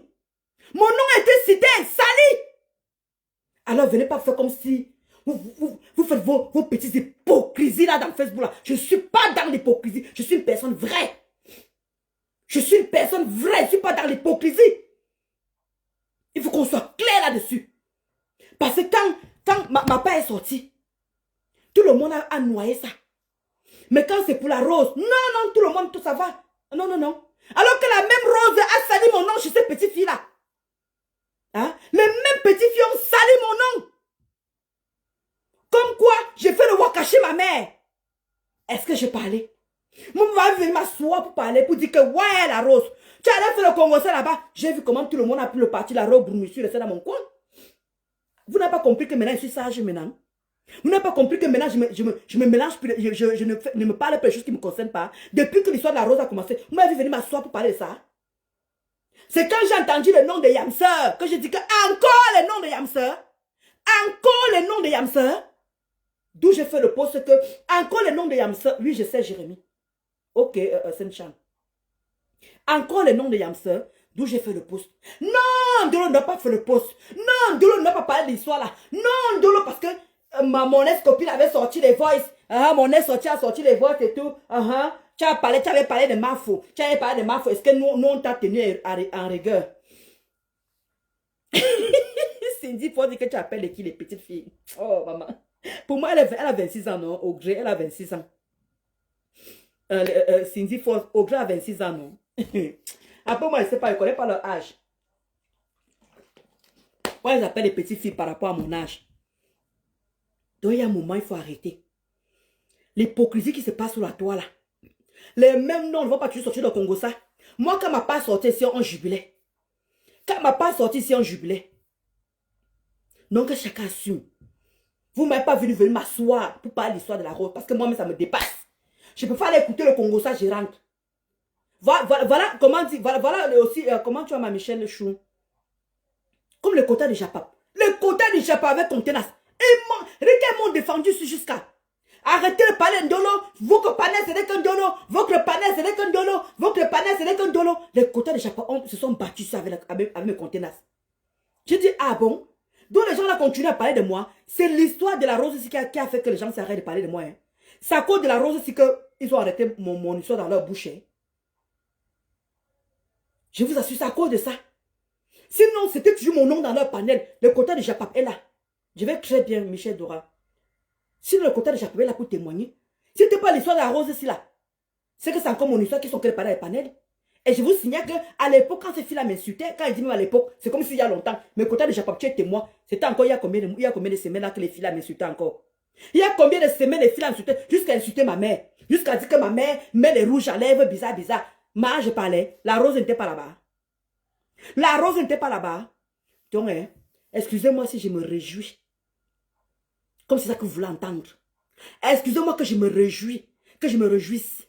Mon nom a été cité. Sali! Alors venez pas faire comme si... Vous faites vos petites hypocrisies là dans Facebook là. Je ne suis pas dans l'hypocrisie. Je suis une personne vraie. Je suis une personne vraie. Je ne suis pas dans l'hypocrisie. Il faut qu'on soit clair là-dessus. Parce que quand ma part est sortie, tout le monde a noyé ça. Mais quand c'est pour la Rose, non, non, tout le monde, tout ça va. Non, non, non. Alors que la même Rose a sali mon nom chez ces petites filles là. Hein? Les mêmes petites filles ont sali mon nom. Comme quoi, j'ai fait le wakashi ma mère. Est-ce que j'ai parlé? Moi, je vais venir m'asseoir pour parler, pour dire que ouais, la Rose. Tu as fait le Congo là-bas. J'ai vu comment tout le monde a pris le parti, la robe, je suis resté dans mon coin. Vous n'avez pas compris que maintenant je suis sage maintenant. Vous n'avez pas compris que maintenant je me mélange, je ne me parle pas des choses qui ne me concernent pas. Depuis que l'histoire de la Rose a commencé, vous m'avez venu m'asseoir pour parler de ça. C'est quand j'ai entendu le nom de Yamseur que j'ai dit que encore le nom de Yamseur. Encore le nom de Yamseur. D'où j'ai fait le post que encore le nom de Yamseur. Oui, je sais, Jérémy. Ok, Saint-Chan. Encore le nom de Yamseur. D'où j'ai fait le post. Non, Ndolo n'a pas fait le post. Non, Ndolo n'a pas parlé de l'histoire là. Non, Ndolo parce que mon ex-copine avait sorti les voices. Mon ex-sorti a sorti les voices et tout. Tu avais parlé de Mafo. Tu avais parlé de Mafo. Est-ce que nous on t'a tenu en rigueur? Cindy, il faut dire que tu appelles qui les petites filles. Oh, maman. Pour moi, elle a 26 ans, non? Audrey, elle a 26 ans. Cindy, Audrey a 26 ans, non? Après, moi, je ne sais pas, je ne connais pas leur âge. Moi, ils appellent les petites filles par rapport à mon âge. Donc, il y a un moment, il faut arrêter. L'hypocrisie qui se passe sous la toile, là. Les mêmes noms ne vont pas toujours sortir de Congo, ça. Moi, quand ma part sortie ici, on jubilait. Quand ma part sortie ici, on jubilait. Donc, chacun assume. Vous ne m'avez pas venir m'asseoir pour parler de l'histoire de la rose, parce que moi-même, ça me dépasse. Je ne peux pas aller écouter le Congo, ça, je rentre. Voilà comment dire, voilà aussi, comment tu as ma Michel Chou. Comme le quota de Japap. Le quota de Japap avec contenance. Ils m'ont défendu jusqu'à. Arrêtez de parler d'Ndolo. Votre panel, c'est qu'un Ndolo. Votre panel, c'est qu'un Ndolo. Votre panel, c'est qu'un Ndolo. Les quotas de Japap se sont battus avec mes contenances. Je dis, ah bon? Donc les gens là continuent à parler de moi. C'est l'histoire de la rose ici qui a fait que les gens s'arrêtent de parler de moi. Hein. C'est à cause de la rose ici qu'ils ont arrêté mon histoire dans leur bouche. Hein. Je vous assure, c'est à cause de ça. Sinon, c'était toujours mon nom dans leur panel. Le quota de Japap est là. Je vais très bien, Michel Dora. Sinon, le quota de Japap est là pour témoigner. Si ce n'était pas l'histoire de la rose ici là, c'est que c'est encore mon histoire qui sont créées par les panels. Et je vous signale qu'à l'époque, quand ces filles-là m'insultaient, quand ils disent même à l'époque, c'est comme s'il y a longtemps, mes quotas de Japap, tu es témoin. C'était encore il y a combien de semaines là que les filles-là m'insultaient encore. Il y a combien de semaines les filles-là m'insultaient jusqu'à insulter ma mère. Jusqu'à dire que ma mère met les rouges à lèvres, bizarre. Moi, je parlais, la rose n'était pas là-bas. La rose n'était pas là-bas. Donc, hein, excusez-moi si je me réjouis. Comme c'est ça que vous voulez entendre. Excusez-moi que je me réjouis. Que je me réjouisse.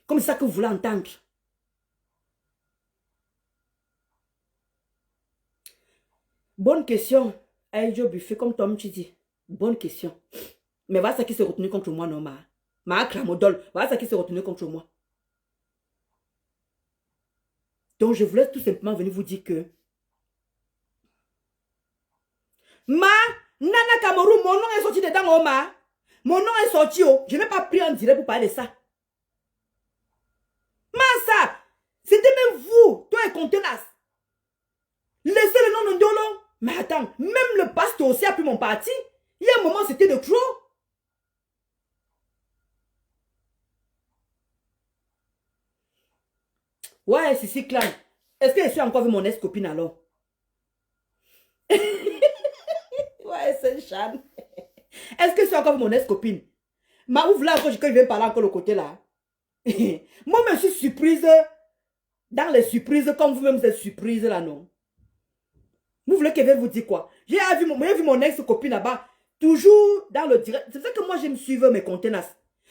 Comme c'est ça que vous voulez entendre. Bonne question. Aïdjo Buffet, comme Tom, tu dis. Bonne question. Mais voilà ça qui s'est retenu contre moi, non, ma cramodole. Voilà ça qui s'est retenu contre moi. Donc, je voulais tout simplement venir vous dire que Nana Cameroun, mon nom est sorti dedans, oh, mon nom est sorti, oh. Je n'ai pas pris en direct pour parler de ça. Ça, c'était même vous, toi et Contenas. Laissez le nom de Ndolo. Mais attends, même le pasteur aussi a pris mon parti. Il y a un moment, c'était de trop. Ouais, c'est clair. Est-ce que je suis encore avec mon ex-copine alors? Ouais, c'est Chan. Est-ce que je suis encore avec mon ex-copine? Ma ouvre là, quand je viens parler encore le côté là. Moi, je suis surprise. Dans les surprises, comme vous-même, vous êtes surprise là, non? Vous voulez que je vous dise quoi? J'ai vu mon ex-copine là-bas, toujours dans le direct. C'est ça que moi, j'aime suivre mes contenants.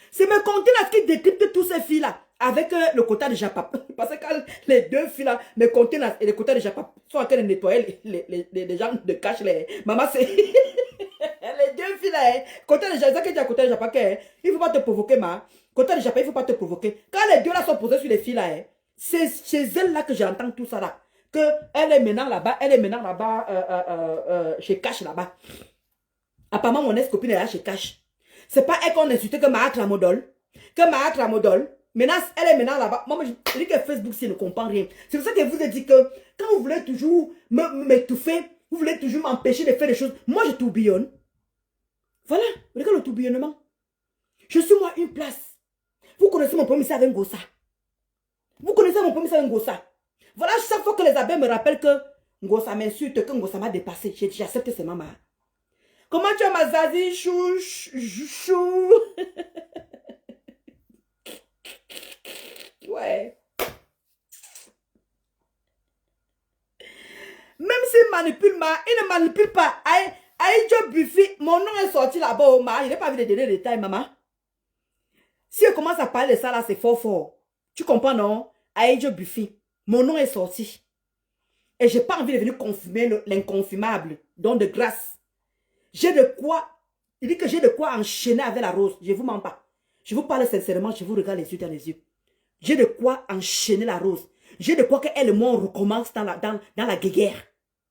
C'est mes contenants qui décryptent tous ces filles-là avec le quota de Japap. Parce que quand les deux filles-là, mes contenants et les quotas de Japap sont en train de nettoyer les gens de cash, les... Maman, c'est... les deux filles-là, hein. Quota de Japap, c'est ça que quota de Japap, hein. Il ne faut pas te provoquer, ma. Quota de Japap, il ne faut pas te provoquer. Quand les deux là sont posés sur les filles-là, hein, c'est chez elles là que j'entends tout ça là. Elle est maintenant là-bas, chez Cash là-bas. Apparemment, mon ex-copine est là chez Cash. C'est pas elle qu'on insultait que Mahat la modole. Maintenant, elle est maintenant là-bas. Moi, je dis que Facebook, si ne comprend rien. C'est pour ça que je vous ai dit que quand vous voulez toujours m'étouffer, vous voulez toujours m'empêcher de faire des choses, moi, je tourbillonne. Voilà, regardez le tourbillonnement. Je suis moi une place. Vous connaissez mon premier avec Ngossa. Vous connaissez mon premier avec Ngossa. Voilà, chaque fois que les abeilles me rappellent que Ngossa m'insulte, que Ngossa m'a dépassé, j'accepte que c'est maman. Comment tu as ma zazie, chou. Ouais. Même s'il manipule, il ne manipule pas. Aïdjo Buffet, mon nom est sorti là-bas, il n'est pas vu de donner des détails, maman. Si elle commence à parler de ça, là, c'est fort. Tu comprends, non? Aïdjo Buffet, mon nom est sorti. Et je n'ai pas envie de venir confirmer l'inconfirmable. Donc, de grâce. J'ai de quoi. Il dit que j'ai de quoi enchaîner avec la rose. Je ne vous mens pas. Je vous parle sincèrement, je vous regarde les yeux dans les yeux. J'ai de quoi enchaîner la rose. J'ai de quoi qu'elle et moi on recommence dans la guéguerre.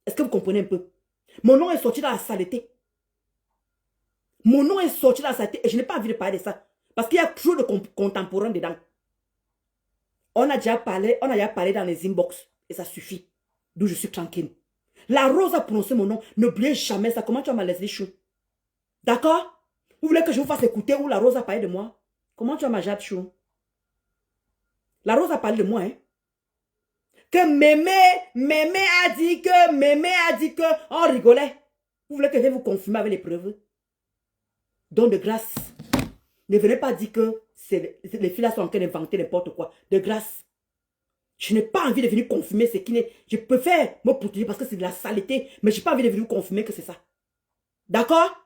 Est-ce que vous comprenez un peu? Mon nom est sorti dans la saleté. Mon nom est sorti dans la saleté et je n'ai pas envie de parler de ça. Parce qu'il y a trop de contemporains dedans. On a déjà parlé dans les inbox et ça suffit. D'où je suis tranquille. La rose a prononcé mon nom. N'oubliez jamais ça. Comment tu vas me laisser chou? D'accord? Vous voulez que je vous fasse écouter où la rose a parlé de moi? Comment tu vas ma Jade chou? La rose a parlé de moi, hein? Que Mémé a dit que, on rigolait. Vous voulez que je vienne vous confirmer avec les preuves? Donc de grâce, ne venez pas dire que les filles là sont en train d'inventer n'importe quoi. De grâce. Je n'ai pas envie de venir confirmer ce qui n'est... Je préfère me protéger parce que c'est de la saleté, mais je n'ai pas envie de venir confirmer que c'est ça. D'accord?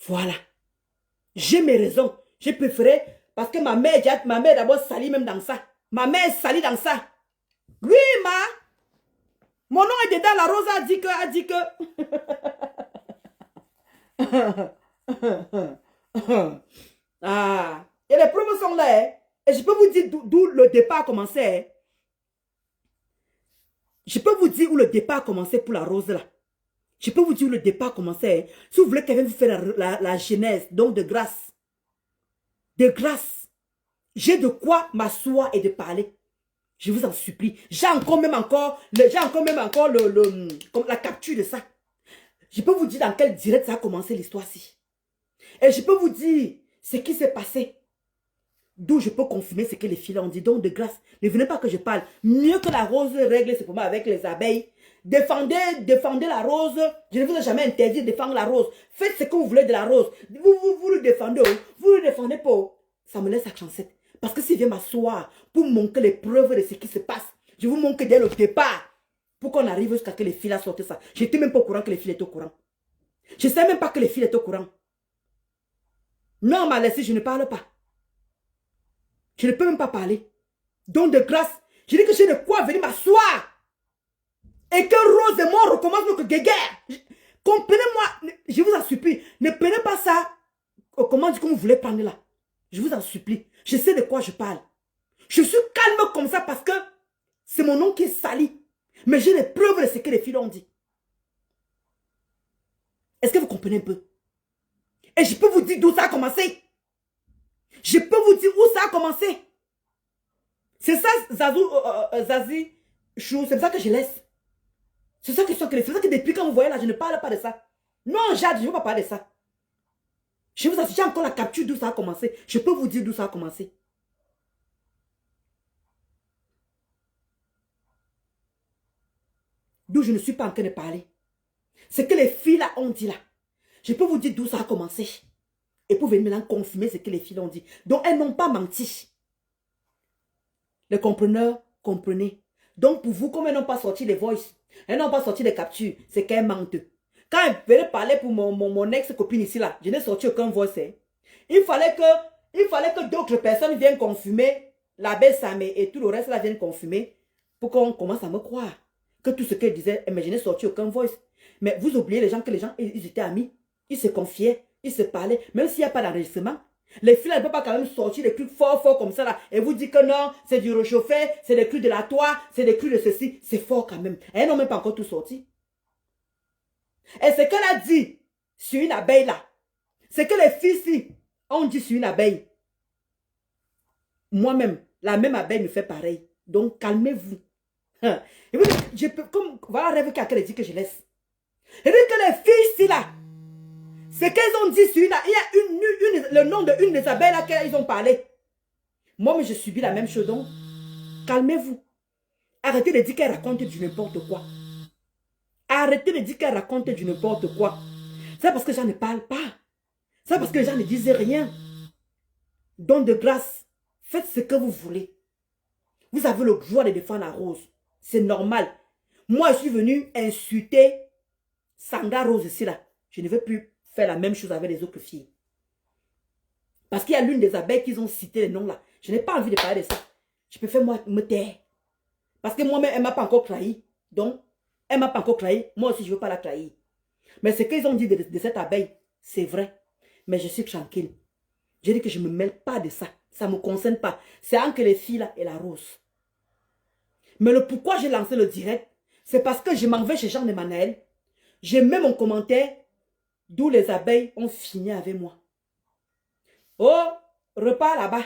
Voilà. J'ai mes raisons. J'ai préféré, parce que ma mère d'abord salie même dans ça. Ma mère est salie dans ça. Oui, mon nom est dedans, la Rose a dit que... Ah, et les preuves sont là, hein. Et je peux vous dire d'où le départ a commencé. Hein. Je peux vous dire où le départ a commencé pour la Rose là. Je peux vous dire où le départ a commencé. Hein. Si vous voulez quelqu'un vous faire la genèse, donc de grâce. De grâce. J'ai de quoi m'asseoir et de parler. Je vous en supplie. J'ai encore même la capture de ça. Je peux vous dire dans quel direct ça a commencé l'histoire-ci. Et je peux vous dire ce qui s'est passé. D'où je peux confirmer ce que les filles ont dit. Donc de grâce, ne venez pas que je parle. Mieux que la Rose règle ses problèmes avec les abeilles. Défendez la Rose. Je ne vous ai jamais interdit de défendre la Rose. Faites ce que vous voulez de la Rose. Vous le défendez. Vous le défendez pas. Ça me laisse à chancette. Parce que s'il vient m'asseoir pour montrer les preuves de ce qui se passe, je vous montre dès le départ. Pour qu'on arrive jusqu'à que les filles là sortent ça. Je n'étais même pas au courant que les filles étaient au courant. Je ne sais même pas que les filles étaient au courant. Non, ma laissée, je ne parle pas. Je ne peux même pas parler. Donc de grâce, je dis que j'ai de quoi venir m'asseoir. Et que Rose et moi on recommence notre guéguerre. Comprenez-moi, je vous en supplie. Ne prenez pas ça, comment dire que vous voulez prendre là. Je vous en supplie. Je sais de quoi je parle. Je suis calme comme ça parce que c'est mon nom qui est sali. Mais j'ai les preuves de ce que les filles ont dit. Est-ce que vous comprenez un peu? Et je peux vous dire d'où ça a commencé. Je peux vous dire où ça a commencé. C'est ça, Zazie, Chou, c'est ça que je laisse. C'est ça que depuis quand vous voyez là, je ne parle pas de ça. Non, Jade, je ne veux pas parler de ça. Je vous assure, j'ai encore la capture d'où ça a commencé. Je peux vous dire d'où ça a commencé. D'où je ne suis pas en train de parler. Ce que les filles là ont dit là. Je peux vous dire d'où ça a commencé. Et pour venir maintenant confirmer ce que les filles ont dit. Donc elles n'ont pas menti. Les compreneurs, comprenez. Donc pour vous, comme elles n'ont pas sorti les voices, elles n'ont pas sorti les captures, c'est qu'elles mentent. Quand elles venaient parler pour mon ex-copine ici là, je n'ai sorti aucun voice. Hein. Il fallait que d'autres personnes viennent confirmer, la belle Samé et tout le reste là viennent confirmer pour qu'on commence à me croire. Que tout ce qu'elle disait, mais je n'ai sorti aucun voice. Mais vous oubliez les gens, ils étaient amis, ils se confiaient, ils se parlaient, même s'il n'y a pas d'enregistrement. Les filles, elles ne peuvent pas quand même sortir des trucs fort comme ça là, et vous dire que non, c'est du réchauffé, c'est des cris de la toile, c'est des cris de ceci, c'est fort quand même. Elles n'ont même pas encore tout sorti. Et ce qu'elle a dit sur une abeille là, c'est que les filles ici ont dit sur une abeille. Moi-même, la même abeille me fait pareil. Donc calmez-vous. Et vous, comme voilà rêve qu'elle dit que je laisse. Et dit que les filles ici là, ce qu'elles ont dit sur une, il y a le nom de une des abeilles là qu'elles ont parlé. Moi, je subis la même chose. Donc, calmez-vous. Arrêtez de dire qu'elle raconte du n'importe quoi. Arrêtez de dire qu'elle raconte du n'importe quoi. C'est parce que les gens ne parlent pas. C'est parce que les gens ne disent rien. Donc, de grâce, faites ce que vous voulez. Vous avez le droit de défendre la Rose. C'est normal. Moi, je suis venu insulter Sanga Rose ici là. Je ne veux plus faire la même chose avec les autres filles. Parce qu'il y a l'une des abeilles qui ont cité les noms là. Je n'ai pas envie de parler de ça. Je préfère moi me taire. Parce que moi-même, elle ne m'a pas encore trahi. Donc, elle ne m'a pas encore trahi. Moi aussi, je ne veux pas la trahir. Mais ce qu'ils ont dit de cette abeille, c'est vrai. Mais je suis tranquille. Je dis que je ne me mêle pas de ça. Ça ne me concerne pas. C'est entre les filles là et la Rose. Mais le pourquoi j'ai lancé le direct, c'est parce que je m'en vais chez Jean Emmanuel. J'ai mis mon commentaire d'où les abeilles ont fini avec moi. Oh, repars là-bas.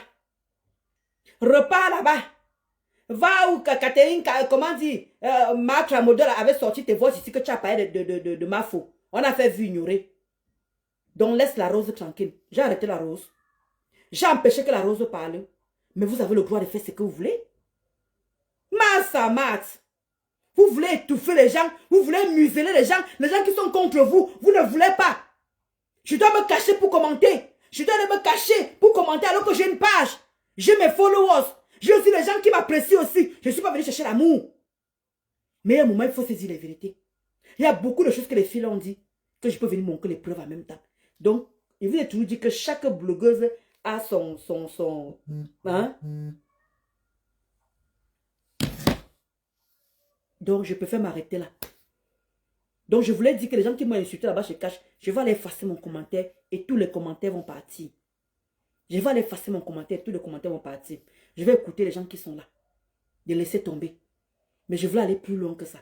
Repars là-bas. Va où Catherine, comment dire, Marc la modèle avait sorti tes voix ici que tu as parlé de ma faux. On a fait vu ignorer. Donc laisse la Rose tranquille. J'ai arrêté la Rose. J'ai empêché que la Rose parle. Mais vous avez le droit de faire ce que vous voulez. Massa mat. Vous voulez étouffer les gens, vous voulez museler les gens qui sont contre vous, vous ne voulez pas. Je dois me cacher pour commenter. Je dois me cacher pour commenter alors que j'ai une page. J'ai mes followers. J'ai aussi les gens qui m'apprécient aussi. Je ne suis pas venu chercher l'amour. Mais à un moment, il faut se dire les vérités. Il y a beaucoup de choses que les filles ont dit que je peux venir montrer les preuves en même temps. Donc, il vous a toujours dit que chaque blogueuse a son hein? Donc, je préfère m'arrêter là. Donc, je voulais dire que les gens qui m'ont insulté là-bas, je cache. Je vais aller effacer mon commentaire et tous les commentaires vont partir. Je vais aller effacer mon commentaire et tous les commentaires vont partir. Je vais écouter les gens qui sont là. De laisser tomber. Mais je voulais aller plus loin que ça.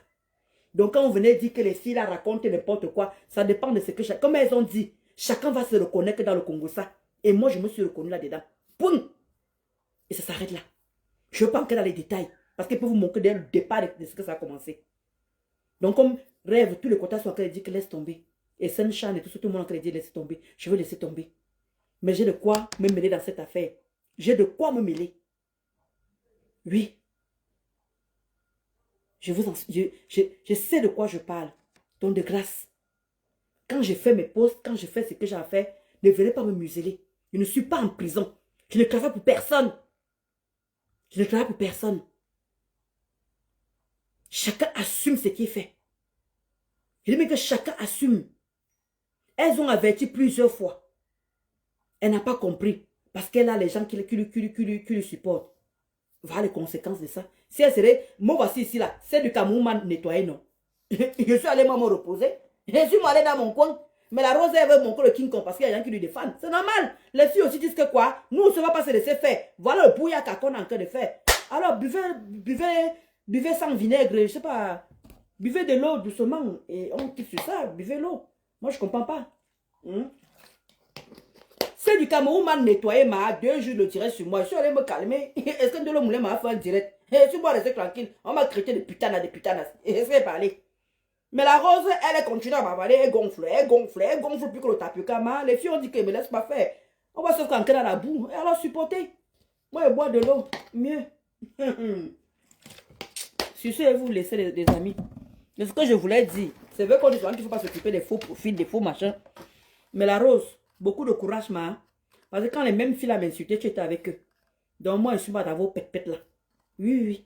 Donc, quand on venait dire que les filles là racontent n'importe quoi, ça dépend de ce que chacun... Comme elles ont dit, chacun va se reconnaître dans le Congo ça. Et moi, je me suis reconnu là-dedans. Poum! Et ça s'arrête là. Je ne veux pas entrer dans les détails. Parce qu'il peut vous montrer dès le départ de ce que ça a commencé. Donc, comme rêve, tous les contacts sont en train de dire que laisse tomber. Et Sunshine et tout le monde est en train de dire laisse tomber. Je veux laisser tomber. Mais j'ai de quoi me mêler dans cette affaire. J'ai de quoi me mêler. Oui. Je sais de quoi je parle. Donc, de grâce. Quand je fais mes posts, quand je fais ce que j'ai à faire, ne venez pas me museler. Je ne suis pas en prison. Je ne travaille pour personne. Je ne travaille pour personne. Chacun assume ce qu'il fait. Je dis mais que chacun assume. Elles ont averti plusieurs fois. Elle n'a pas compris. Parce qu'elle a les gens qui lui supportent. Voilà les conséquences de ça. Si elle serait... Moi voici ici là. C'est du Cameroun nettoyé, non. Je suis allé me reposer. Je suis allé dans mon coin. Mais la Rose, elle veut montrer le King Kong parce qu'il y a des gens qui lui défendent. C'est normal. Les filles aussi disent que quoi? Nous, on ne va pas se laisser faire. Voilà le bouillard qu'on a en train de faire. Alors, buvez sans vinaigre, je sais pas. Buvez de l'eau doucement. Et on kiffe sur ça. Buvez l'eau. Moi, je ne comprends pas. C'est du Cameroun m'a nettoyé, 2 jours le tirer sur moi. Je suis allé me calmer. Est-ce que de l'eau moulin m'a fait un direct? Je suis moi resté tranquille. On m'a traité de putanas, Est-ce qu'elle parlait? Mais la Rose, elle continue à m'avaler, elle gonfle plus que le tapioca. Les filles ont dit qu'elle ne me laisse pas faire. On va se canquer dans la boue. Et alors supporter. Moi, je bois de l'eau. Mieux. Sur ce, vous laissez les amis. Mais ce que je voulais dire, c'est vrai qu'on dit qu'il ne faut pas s'occuper des faux profils, des faux machins. Mais la Rose, beaucoup de courage, parce que quand les mêmes filles m'insultaient, tu étais avec eux. Donc moi, je ne suis pas dans vos pète-pète là. Oui.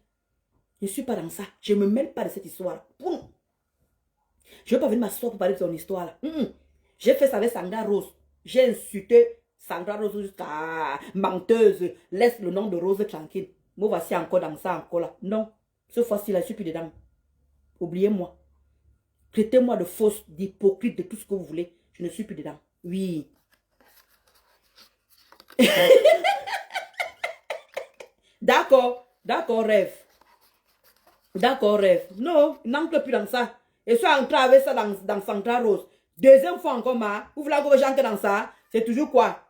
Je ne suis pas dans ça. Je ne me mêle pas de cette histoire. Boum. Je ne veux pas venir m'asseoir pour parler de ton histoire là. J'ai fait ça avec Sandra Rose. J'ai insulté Sandra Rose jusqu'à menteuse. Laisse le nom de Rose tranquille. Moi, voici encore dans ça, encore là. Non. Cette fois-ci, là, je suis plus dedans. Oubliez-moi. Traitez-moi de fausse, d'hypocrite, de tout ce que vous voulez. Je ne suis plus dedans. Oui. D'accord. D'accord, rêve. D'accord, rêve. Non, n'entre plus dans ça. Et soit entré avec ça dans Sandra Rose. Deuxième fois encore, vous voulez que j'entre dans ça? C'est toujours quoi?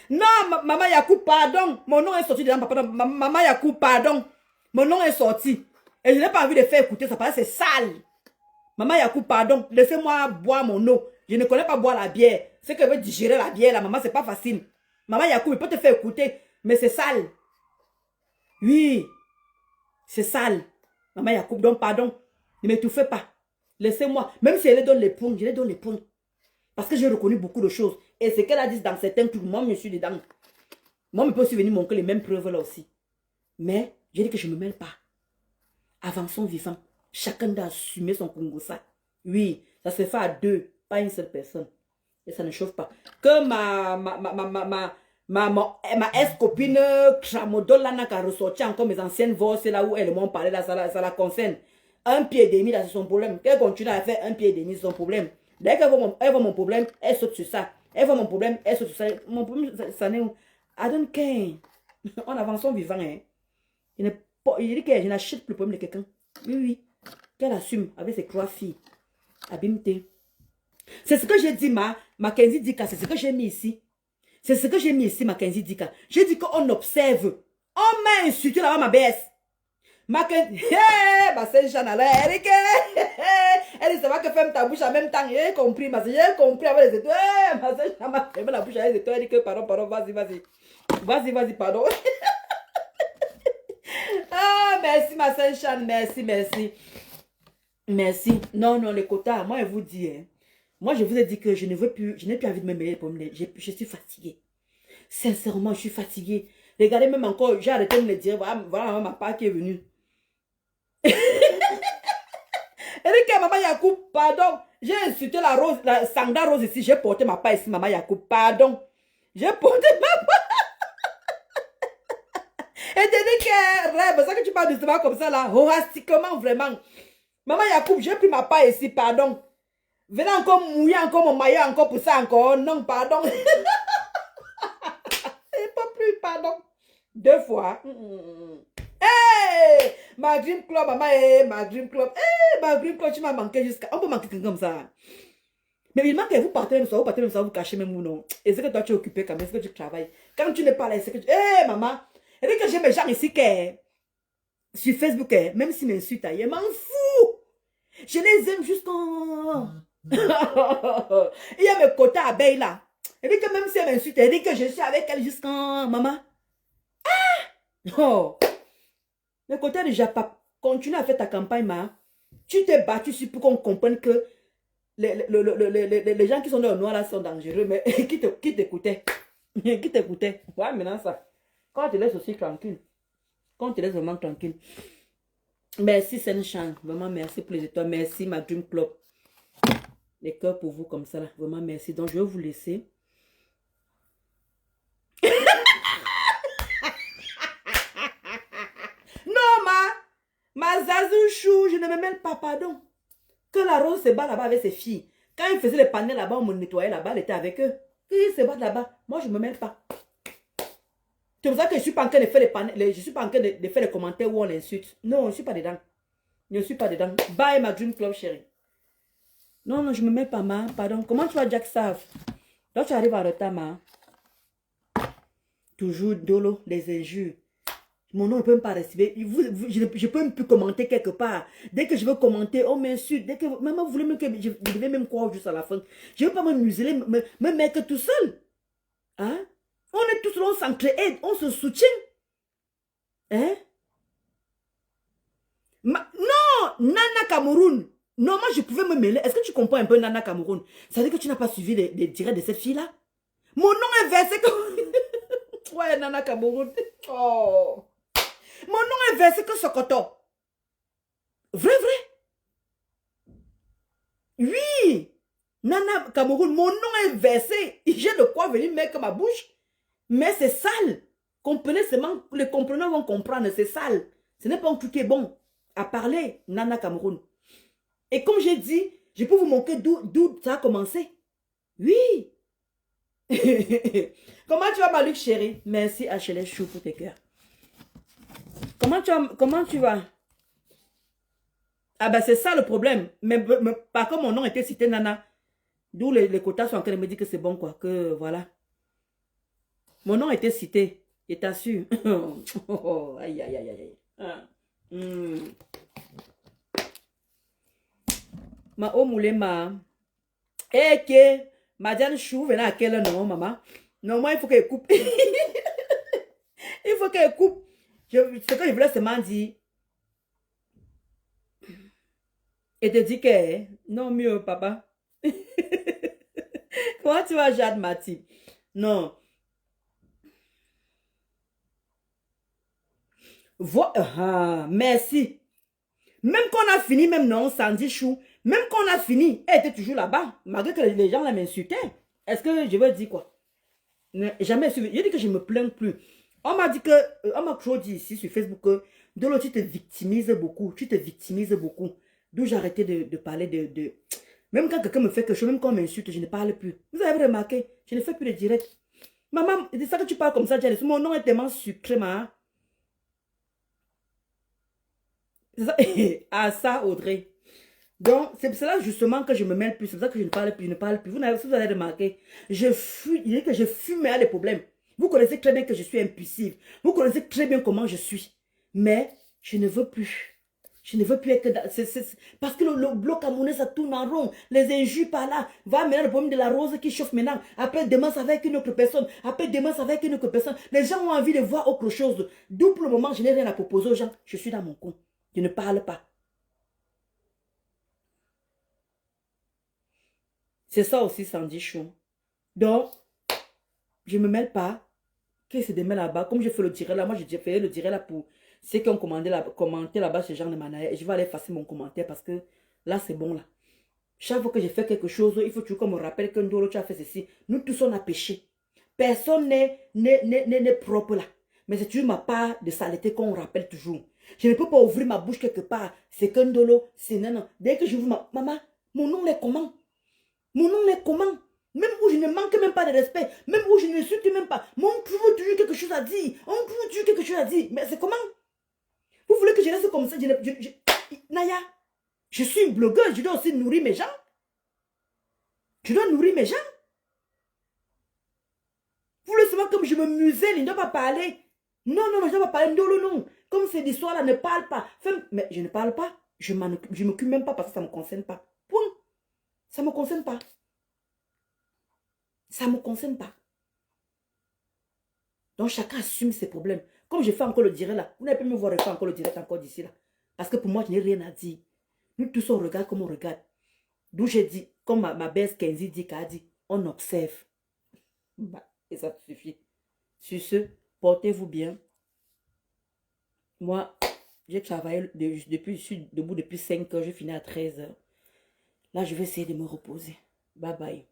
Non, maman Yakou, pardon. Mon nom est sorti dedans, papa. Maman Yakou, pardon. Mon nom est sorti. Et je n'ai pas envie de faire écouter ça parce que c'est sale. Maman Yakou, pardon. Laissez-moi boire mon eau. Je ne connais pas boire la bière. C'est que je veux digérer la bière, là, maman, c'est pas facile. Maman Yakou, il peut te faire écouter, mais c'est sale. Oui. C'est sale. Maman Yacoub, donc pardon, ne m'étouffez pas. Laissez-moi. Même si elle donne les points, je les donne les points. Parce que j'ai reconnu beaucoup de choses. Et ce qu'elle a dit dans certains trucs, moi, je suis dedans. Moi, je peux aussi venir montrer les mêmes preuves là aussi. Mais, j'ai dit que je ne me mêle pas. Avançons vivant. Chacun doit assumer son Congo ça. Oui, ça se fait à 2, pas une seule personne. Et ça ne chauffe pas. Que ma ex-copine Tramodol là n'a qu'à ressortir encore mes anciennes voix, c'est là où elles m'ont parlé, là, ça la concerne. 1 pied et demi, là, c'est son problème. Qu'elle continue à faire 1 pied et demi, c'est son problème. Dès qu'elle voit mon problème, elle saute sur ça. Elle voit mon problème, elle saute sur ça. Mon problème, ça n'est où? I don't care. On avance en vivant, hein. Il dit que je n'achète plus le problème de quelqu'un. Oui. Qu'elle assume avec ses 3 filles. Abimté. C'est ce que j'ai dit, Mackenzie Dika, c'est ce que j'ai mis ici. C'est ce que j'ai mis ici, Mackenzie Dika. J'ai dit qu'on observe. On m'a insulté là-bas, ma baisse. Mackenzie, c'est Jeanne, Eric. Elle dit, ça va que ferme ta bouche en même temps. J'ai compris, j'ai compris avec les étoiles. Ma soeur, ferme la bouche avec les étoiles. Elle dit que, pardon, vas-y, pardon. merci, ma sœur Chan, merci, merci. Merci. Non, non, les quotas, moi, je vous dis, hein, moi, je vous ai dit que je ne veux plus, je n'ai plus envie de me mêler les pommes. Je suis fatiguée. Sincèrement, je suis fatiguée. Regardez, même encore, j'ai arrêté de me dire, voilà, voilà ma part qui est venue. Eric, maman Yacoub, pardon. J'ai insulté la rose, la Sangda Rose ici. J'ai porté ma part ici, maman Yacoub, pardon. J'ai porté ma part. Et t'es dit que rêve, ça que tu parles justement comme ça là, horistiquement vraiment. Maman Yacoub, j'ai pris ma part ici, pardon. Venez encore mouiller encore mon maillot encore pour ça encore. Non, pardon. Et pas plus, pardon. 2 fois. Hey! Ma Dream Club, maman, hey, ma Dream Club. Hey, ma Dream Club, tu m'as manqué jusqu'à... On peut manquer quelqu'un comme ça. Mais il manque que vous partez même ça, vous partez même ça, vous cachez même ou non. Et c'est que toi tu es occupé quand même, c'est que tu travailles. Quand tu n'es pas là, c'est que tu... Hey, maman. Et dès que j'ai mes gens ici qui sur Facebook, même s'ils m'insultent, je m'en fous. Je les aime jusqu'en... Il y a mes quotas abeilles là. Et dès que même si elle m'insulte, elle dit que je suis avec elle jusqu'en... Maman. Ah! Oh! Le côté de Japap, continue à faire ta campagne, ma. Tu t'es battu ici pour qu'on comprenne que les gens qui sont dans le noir là sont dangereux, mais qui t'écoutait? Qui t'écoutait? Ouais, maintenant ça. Quand tu te laisses aussi tranquille. Quand tu te laisses vraiment tranquille. Merci, Senchan. Vraiment, merci pour les étoiles. Merci, ma Dream Club. Les cœurs pour vous comme ça, là. Vraiment, merci. Donc, je vais vous laisser. Non, ma Zazouchou, je ne me mêle pas, pardon. Que la Rose se bat là-bas avec ses filles. Quand ils faisaient les panels là-bas, on me nettoyait là-bas, elle était avec eux. Ils se battent là-bas. Moi, je ne me mêle pas. C'est pour ça que je ne suis pas en train de faire les panels, je ne suis pas en train de faire les commentaires où on l'insulte. Non, je ne suis pas dedans. Je ne suis pas dedans. Bye, ma Dream Club, chérie. Non, non, je ne me mêle pas, ma. Pardon. Comment tu vas, Jack Sav? Donc, tu arrives en retard, ma. Toujours dolo, les injures. Mon nom ne peut même pas recevoir. Je ne peux même plus commenter quelque part. Dès que je veux commenter, on m'insulte. Dès que maman, vous voulez même que je devais même croire juste à la fin. Je ne veux pas me museler, me mettre tout seul. Hein? On est tous là, on s'entraide, on se soutient. Hein? Non, Nana Cameroun. Non, moi je pouvais me mêler. Est-ce que tu comprends un peu Nana Cameroun? Ça veut dire que tu n'as pas suivi les directs de cette fille-là? Mon nom est versé comme... Ouais, Nana Cameroun. Oh. Mon nom est versé que Sokoto. Vrai, vrai. Oui. Nana Cameroun, mon nom est versé. J'ai de quoi venir mettre ma bouche. Mais c'est sale. Comprenez seulement, les compreneurs vont comprendre, c'est sale. Ce n'est pas un truc qui est bon à parler, Nana Cameroun. Et comme j'ai dit, je peux vous montrer d'où ça a commencé. Oui. Comment tu vas, Malik chérie? Merci HLS Chou pour tes cœurs. Comment tu vas? Ah ben c'est ça le problème. Mais par contre mon nom était cité Nana. D'où les quotas sont en train de me dire que c'est bon quoi. Que voilà. Mon nom était cité. Je t'assure. Oh, aïe aïe aïe aïe. Ah. Ma Omoulema. Eh que Madiane Chou venait à quel nom maman? Non moi il faut qu'elle coupe. Il faut qu'elle coupe. Ce que je voulais seulement dire. Et te dire que non mieux papa. Comment tu vas Jade Mati? Non. Merci. Même quand on a fini, même non, Sandy Chou, même quand on a fini, elle était toujours là-bas, malgré que les gens la m'insultaient. Est-ce que je veux dire quoi? Jamais suivi. Je dis que je ne me plains plus. On m'a dit que, on m'a toujours dit ici sur Facebook que de l'autre, tu te victimises beaucoup. Tu te victimises beaucoup. D'où j'ai arrêté de parler de... Même quand quelqu'un me fait quelque chose, même quand on m'insulte, je ne parle plus. Vous avez remarqué, je ne fais plus de direct. Maman, c'est ça que tu parles comme ça, Janice. Mon nom est tellement sucré, ma. C'est ça. Ah, ça, Audrey. Donc, c'est pour cela justement que je me mêle plus. C'est pour ça que je ne parle plus, je ne parle plus. Vous avez remarqué, je fuis, il dit que je fume à les problèmes. Vous connaissez très bien que je suis impulsive. Vous connaissez très bien comment je suis. Mais je ne veux plus. Je ne veux plus être parce que le bloc camerounais, ça tourne en rond. Les injures par là. Va maintenant le problème de la rose qui chauffe maintenant. Après, demain, ça va avec une autre personne. Après, demain, ça va avec une autre personne. Les gens ont envie de voir autre chose. D'où pour le moment, je n'ai rien à proposer aux gens. Je suis dans mon coin. Je ne parle pas. C'est ça aussi, Sandy Chou. Donc, je ne me mêle pas. Qui se démêle là-bas. Comme je fais le direct là, moi, je fais le direct là pour ceux qui ont commenté là-bas ce genre de manière. Et je vais aller effacer mon commentaire parce que là, c'est bon là. Chaque fois que je fais quelque chose, il faut toujours qu'on me rappelle que Ndolo, tu as fait ceci. Nous tous, on a péché. Personne n'est propre là. Mais c'est toujours ma part de saleté qu'on rappelle toujours. Je ne peux pas ouvrir ma bouche quelque part. C'est que Ndolo, c'est non. Dès que je vous maman, mon nom est comment? Mon nom est comment? Même où je ne manque même pas de respect. Même où je ne suis même pas. Mais on trouve toujours quelque chose à dire. On trouve toujours quelque chose à dire. Mais c'est comment? Vous voulez que je reste comme ça? Naya, je suis une blogueuse. Je dois aussi nourrir mes gens. Je dois nourrir mes gens. Vous voulez seulement comme je me muselle, il ne doit pas parler. Non, non, non, je ne dois pas parler. Non, non, non. Comme ces histoires-là, ne parle pas. Mais je ne parle pas. Je ne m'occupe même pas parce que ça ne me concerne pas. Point. Ça ne me concerne pas. Ça ne me concerne pas. Donc chacun assume ses problèmes. Comme je fais encore le direct là. Vous n'avez pas me voir faire encore le direct encore d'ici là. Parce que pour moi, je n'ai rien à dire. Nous tous on regarde comme on regarde. D'où j'ai dit, comme ma belle Kenzie dit qu'elle a dit, on observe. Bah, et ça suffit. Sur ce, portez-vous bien. Moi, j'ai travaillé depuis, je suis debout depuis 5 heures, je finis à 13 heures. Là, je vais essayer de me reposer. Bye bye.